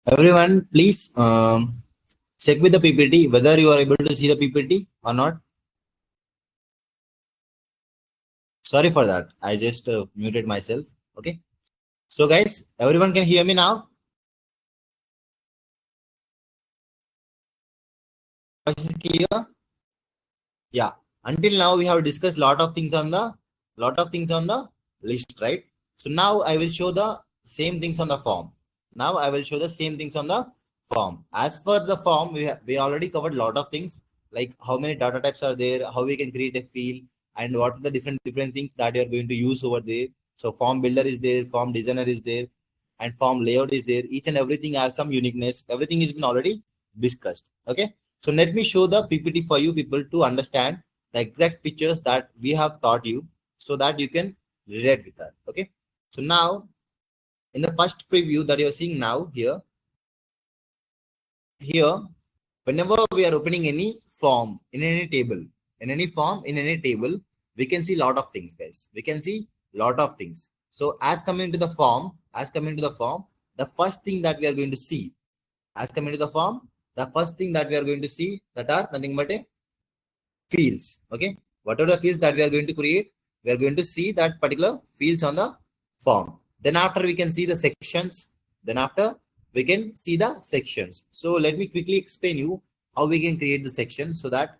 Everyone, please check with the PPT whether you are able to see the PPT or not. Sorry for that. I just muted myself. Okay. So guys, everyone can hear me now. Voice is clear. Yeah. Until now, we have discussed lot of things on the list, right? So now I will show the same things on the form. Now I will show the same things on the form. As per the form, we already covered lot of things like how many data types are there, how we can create a field, and what are the different things that you are going to use over there. So form builder is there, form designer is there, and form layout is there. Each and everything has some uniqueness. Everything has been already discussed. Okay. So let me show the PPT for you people to understand the exact pictures that we have taught you so that you can relate with that. Okay. So now in the first preview that you're seeing now here, whenever we are opening any form, in any table, in any form, in any table, we can see lot of things, guys. We can see lot of things. So as coming to the form, the first thing that we are going to see, as coming to the form, the first thing that we are going to see that are nothing but a fields. Okay, whatever the fields that we are going to create, we are going to see that particular fields on the form. Then after we can see the sections. Then after we can see the sections. So let me quickly explain you how we can create the section so that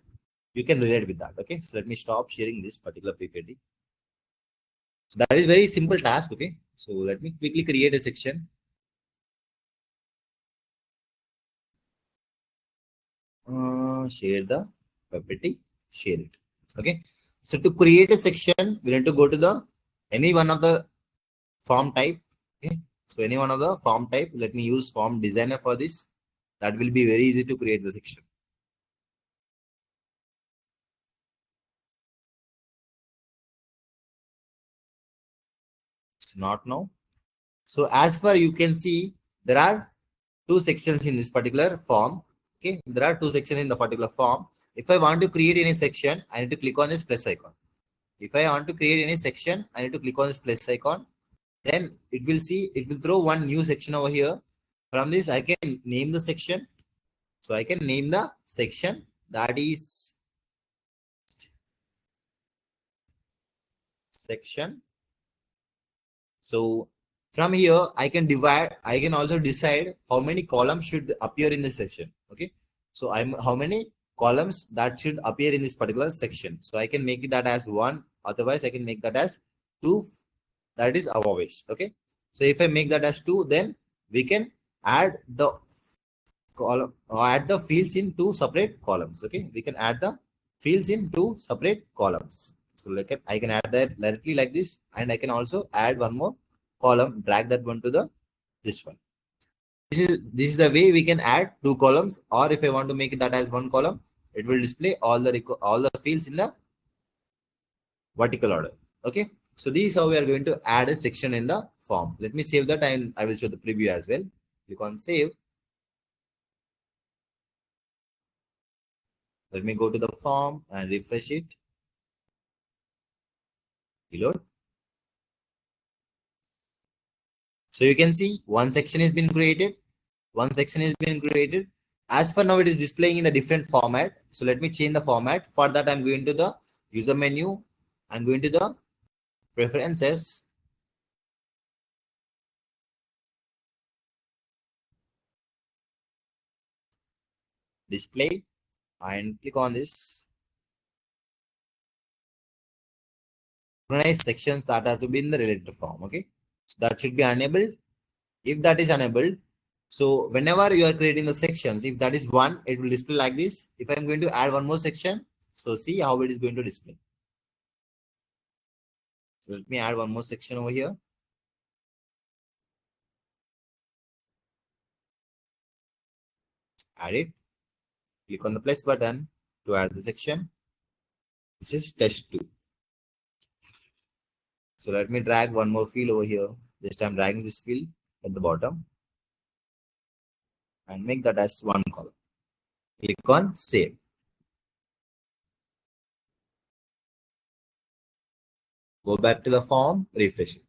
you can relate with that. Okay, so let me stop sharing this particular PPT. So that is very simple task. Okay, so let me quickly create a section. Share the PPT, share it. Okay, so to create a section, we need to go to the any one of the form type. Okay, so any one of the form type. Let me use form designer for this. That will be very easy to create the section. It's not now. So as far you can see, there are two sections in this particular form. Okay, there are two sections in the particular form. If I want to create any section, I need to click on this plus icon. If I want to create any section, I need to click on this plus icon. Then it will throw one new section over here. From this, I can name the section. So I can name the section that is section. So from here, I can also decide how many columns should appear in this section. Okay. So how many columns that should appear in this particular section. So I can make that as 1. Otherwise, I can make that as 2. That is our ways. Okay. So if I make that as 2, then we can add the column or add the fields in 2 separate columns. Okay. We can add the fields in 2 separate columns. So like I can add that directly like this, and I can also add one more column, drag that one to the this one. This is the way we can add 2 columns, or if I want to make that as 1 column, it will display all the fields in the vertical order. Okay, so this is how we are going to add a section in the form. Let me save that, and I will show the preview as well. Click on save. Let me go to the form and refresh it. Reload. So you can see one section has been created. One section has been created. As for now, it is displaying in the different format. So let me change the format. For that, I'm going to the user menu. I'm going to the preferences. Display, and click on this. Recognize sections that are to be in the related form. Okay, so that should be enabled. If that is enabled, so whenever you are creating the sections, if that is 1, it will display like this. If I'm going to add one more section, so see how it is going to display. So let me add one more section over here. Add it. Click on the plus button to add the section. This is test 2. So let me drag one more field over here. Just I'm dragging this field at the bottom and make that as 1 column. Click on save. Go back to the form, refresh it.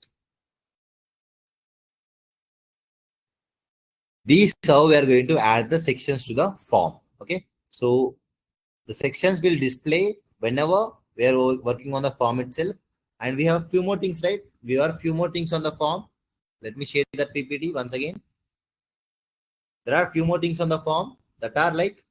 This is how we are going to add the sections to the form. Okay, so the sections will display whenever we are working on the form itself. And we have few more things, right? We have few more things on the form. Let me share that PPT once again. There are few more things on the form that are like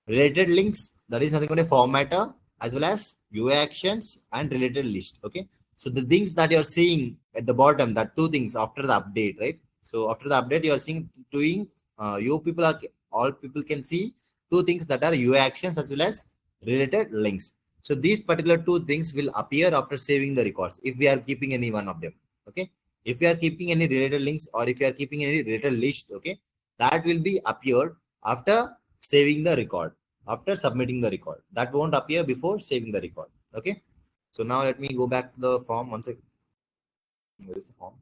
related links. That is nothing but a formatter, as well as UI actions and related list. Okay, so the things that you're seeing at the bottom, that 2 things after the update, right? So after the update, you're seeing doing all people can see 2 things that are UI actions as well as related links. So these particular 2 things will appear after saving the records if we are keeping any one of them. Okay, if we are keeping any related links, or if you are keeping any related list, okay, that will be appeared after saving the record, after submitting the record. That won't appear before saving the record. Okay, So now let me go back to the form once again. Where is the form?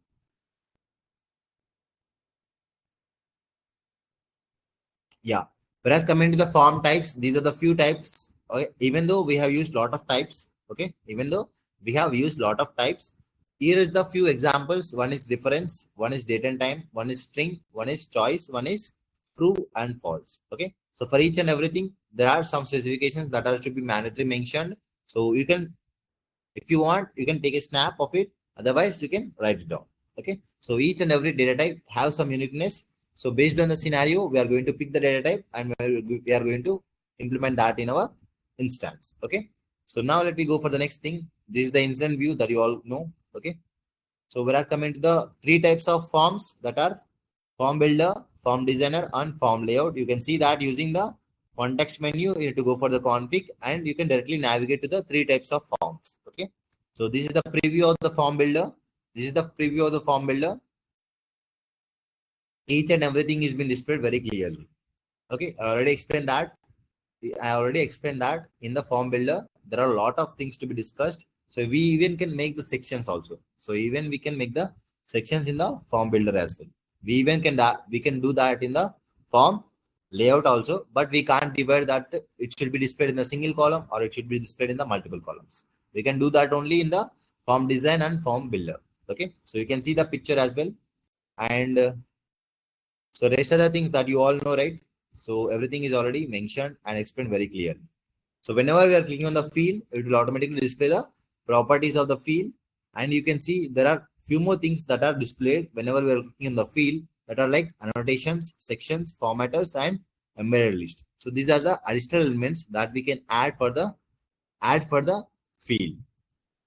Yeah. Whereas coming to the form types, these are the few types. Okay. Even though we have used lot of types, okay. Even though we have used lot of types, here is the few examples. One is difference, one is date and time, one is string, one is choice, one is true and false. Okay. So for each and everything, there are some specifications that are to be mandatory mentioned. So you can, if you want, you can take a snap of it. Otherwise, you can write it down. Okay. So each and every data type have some uniqueness. So based on the scenario, we are going to pick the data type and we are going to implement that in our instance. Okay. So now let me go for the next thing. This is the instance view that you all know. Okay. So whereas coming to the three types of forms that are form builder, form designer, and form layout, you can see that using the context menu, you need to go for the config and you can directly navigate to the three types of forms. Okay. So this is the preview of the form builder. This is the preview of the form builder. Each and everything is been displayed very clearly. Okay. I already explained that in the form builder, there are a lot of things to be discussed. So we even can make the sections also. So even we can make the sections in the form builder as well. We even can that we can do that in the form layout also, but we can't divide that it should be displayed in the single column or it should be displayed in the multiple columns. We can do that only in the form design and form builder. Okay, so you can see the picture as well. And so rest of the things that you all know, right? So everything is already mentioned and explained very clearly. So whenever we are clicking on the field, it will automatically display the properties of the field. And you can see there are few more things that are displayed whenever we are clicking on the field that are like annotations, sections, formatters, and embedded list. So these are the additional elements that we can add for the field.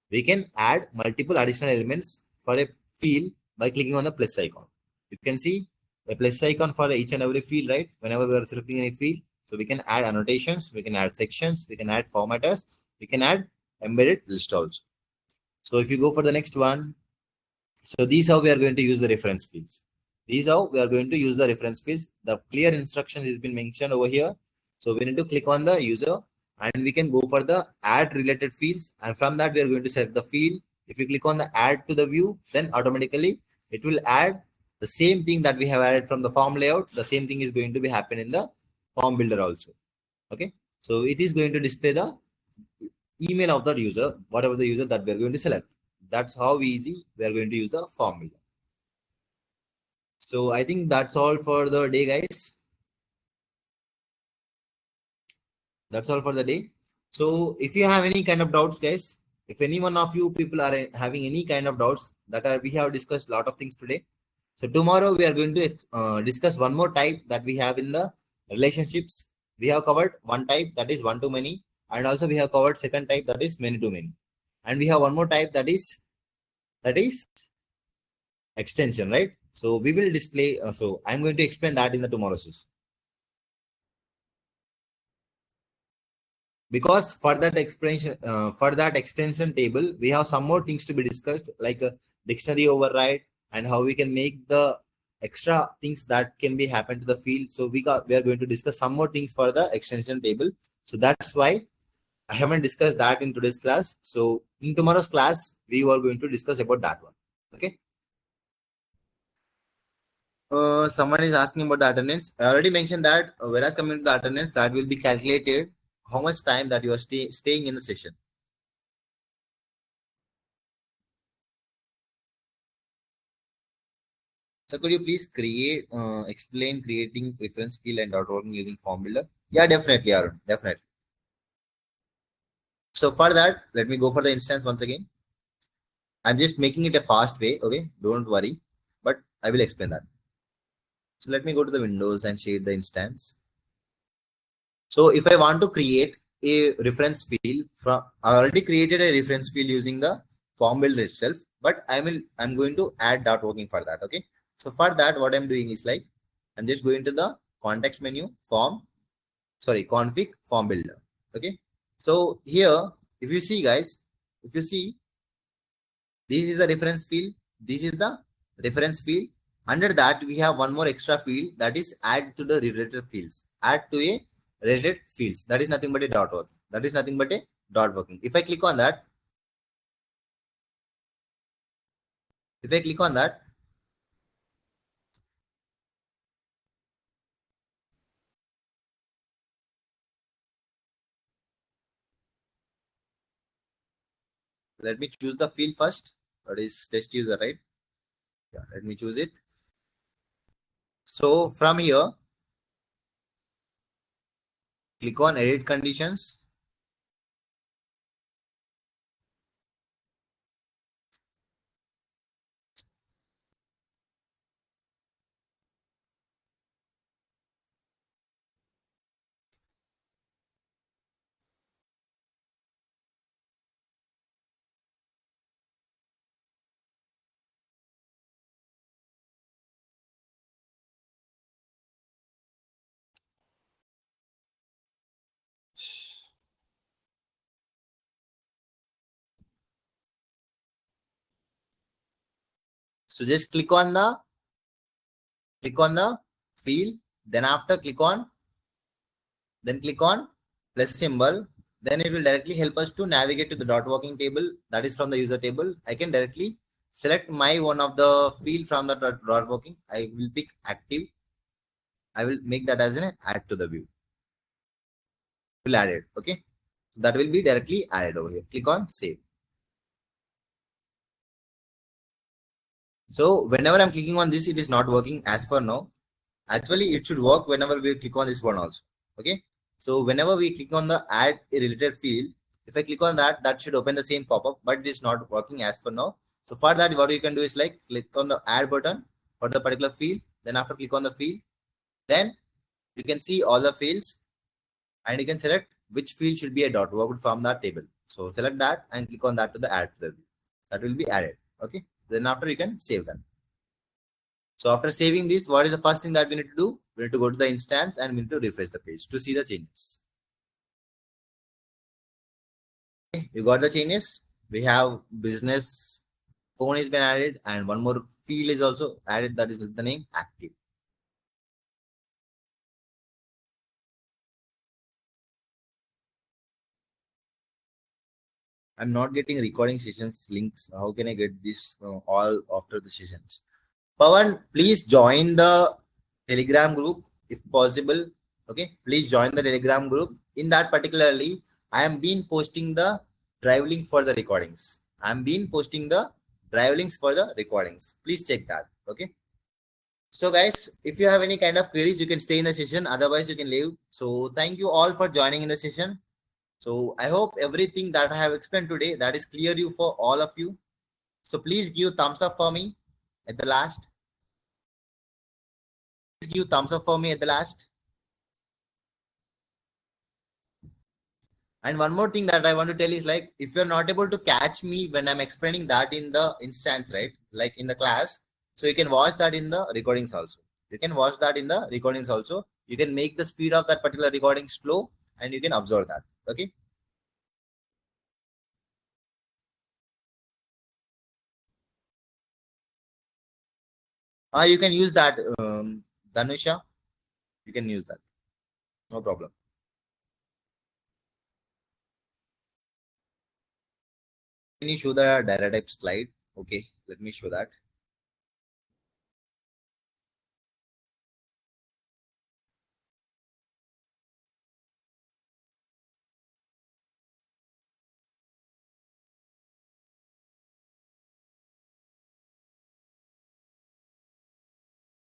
We can add multiple additional elements for a field by clicking on the plus icon. You can see a plus icon for each and every field, right? Whenever we are selecting any field, so we can add annotations, we can add sections, we can add formatters, we can add embedded list also. So if you go for the next one, so these how we are going to use the reference fields. These how we are going to use the reference fields. The clear instructions has been mentioned over here. So we need to click on the user and we can go for the add related fields. And from that, we are going to select the field. If you click on the add to the view, then automatically it will add the same thing that we have added from the form layout. The same thing is going to be happen in the form builder also. Okay. So it is going to display the email of the user, whatever the user that we are going to select. That's how easy we are going to use the form builder. So I think that's all for the day, guys. That's all for the day. So if you have any kind of doubts, guys, if any one of you people are having any kind of doubts that are, we have discussed a lot of things today. So tomorrow we are going to discuss one more type that we have in the relationships. We have covered one type that is one to many, and also we have covered second type that is many to many, and we have one more type that is extension, right? So we will display. So I'm going to explain that in the tomorrow's session. Because for that explanation, for that extension table, we have some more things to be discussed, like a dictionary override and how we can make the extra things that can be happen to the field. So we are going to discuss some more things for the extension table. So that's why I haven't discussed that in today's class. So in tomorrow's class, we were going to discuss about that one. Okay. Someone is asking about the attendance. I already mentioned that whereas coming to the attendance, that will be calculated how much time that you are staying in the session. So could you please explain creating reference field and outworking using form builder? Yeah, definitely, Arun. Definitely. So for that, let me go for the instance once again. I'm just making it a fast way. Okay, don't worry, but I will explain that. So let me go to the Windows and shade the instance. So if I want to create a reference field I already created a reference field using the form builder itself, but I'm going to add dot working for that. Okay. So for that, what I'm doing is like, I'm just going to the context menu, config form builder. Okay. So here, if you see guys, if you see, this is the reference field. This is the reference field. Under that, we have one more extra field that is add to the related fields. Add to a related fields. That is nothing but a dot working. That is nothing but a dot working. If I click on that, If I click on that, let me choose the field first. That is test user, right? Yeah, let me choose it. So from here, click on edit conditions. So just click on the field. Then after click on plus symbol. Then it will directly help us to navigate to the dot working table. That is from the user table. I can directly select my one of the field from the dot working. I will pick active. I will make that as an add to the view. Will add it. Okay. That will be directly added over here. Click on save. So whenever I'm clicking on this, it is not working as for now. Actually, it should work whenever we click on this one also. Okay. So whenever we click on the add a related field, if I click on that, that should open the same pop-up, but it is not working as for now. So for that, what you can do is like click on the add button for the particular field. Then after click on the field, then you can see all the fields and you can select which field should be a dot worked from that table. So select that and click on that to the add to the view. That will be added. Okay. Then after you can save that. So after saving this, what is the first thing that we need to do? We need to go to the instance and we need to refresh the page to see the changes. Okay, you got the changes. We have business phone has been added and one more field is also added. That is the name active. I'm not getting recording sessions links. How can I get this all after the sessions? Pawan, please join the Telegram group if possible. Okay, please join the Telegram group. In that particularly, I am been posting the drive link for the recordings. I'm been posting the drive links for the recordings. Please check that. Okay. So guys, if you have any kind of queries, you can stay in the session. Otherwise, you can leave. So thank you all for joining in the session. So I hope everything that I have explained today that is clear you for all of you. So please give thumbs up for me at the last. Please give thumbs up for me at the last. And one more thing that I want to tell is like, if you're not able to catch me when I'm explaining that in the instance, right? Like in the class, so you can watch that in the recordings also. You can watch that in the recordings also. You can make the speed of that particular recording slow and you can observe that. Okay. You can use that, Danusha. You can use that. No problem. Can you show the data type slide? Okay, let me show that.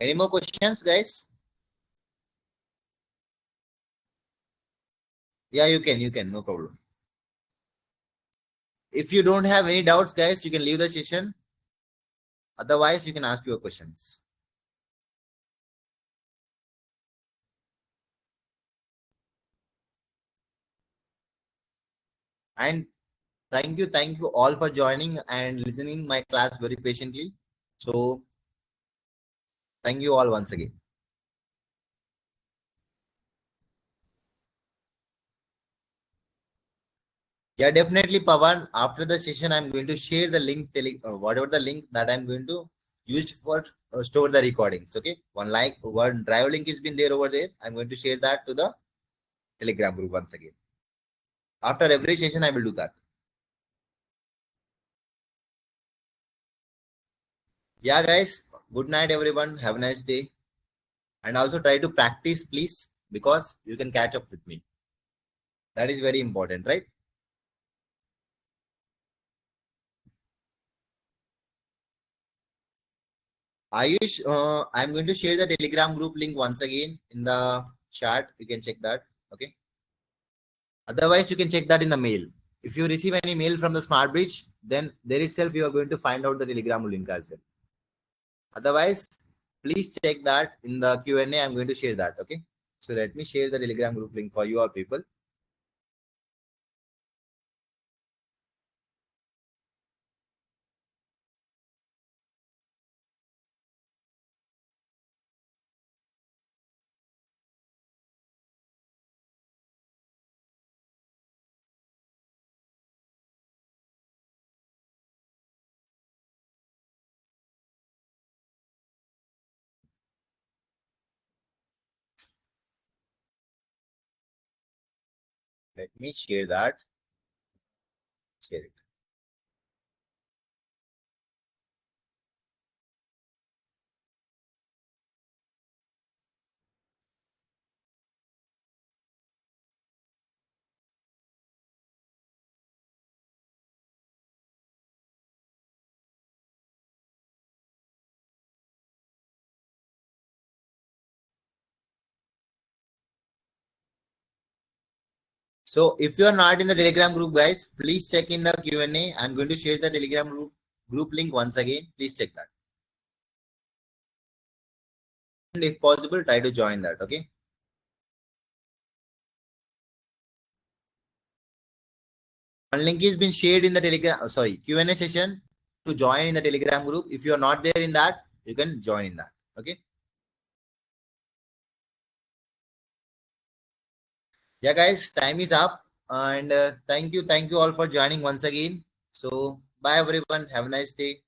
Any more questions, guys? Yeah, you can, no problem. If you don't have any doubts, guys, you can leave the session. Otherwise, you can ask your questions. And thank you all for joining and listening my class very patiently. So thank you all once again. Yeah, definitely, Pavan. After the session, I'm going to share the link, whatever the link that I'm going to use for store the recordings. Okay, one drive link has been there over there. I'm going to share that to the Telegram group once again. After every session, I will do that. Yeah, guys. Good night, everyone. Have a nice day. And also try to practice, please, because you can catch up with me. That is very important, right? Ayush, I'm going to share the Telegram group link once again in the chat. You can check that. Okay. Otherwise, you can check that in the mail. If you receive any mail from the Smart Bridge, then there itself you are going to find out the Telegram link as well. Otherwise, please check that in the Q&A. I'm going to share that. Okay. So let me share the Telegram group link for you all people. Let me share that. Share it. So if you are not in the Telegram group, guys, please check in the Q&A. I'm going to share the Telegram group link once again. Please check that. And if possible, try to join that. Okay. One link is been shared in the Telegram, sorry, Q&A session to join in the Telegram group. If you are not there in that, you can join in that. Okay. Yeah, guys, time is up. And thank you all for joining once again. So bye, everyone. Have a nice day.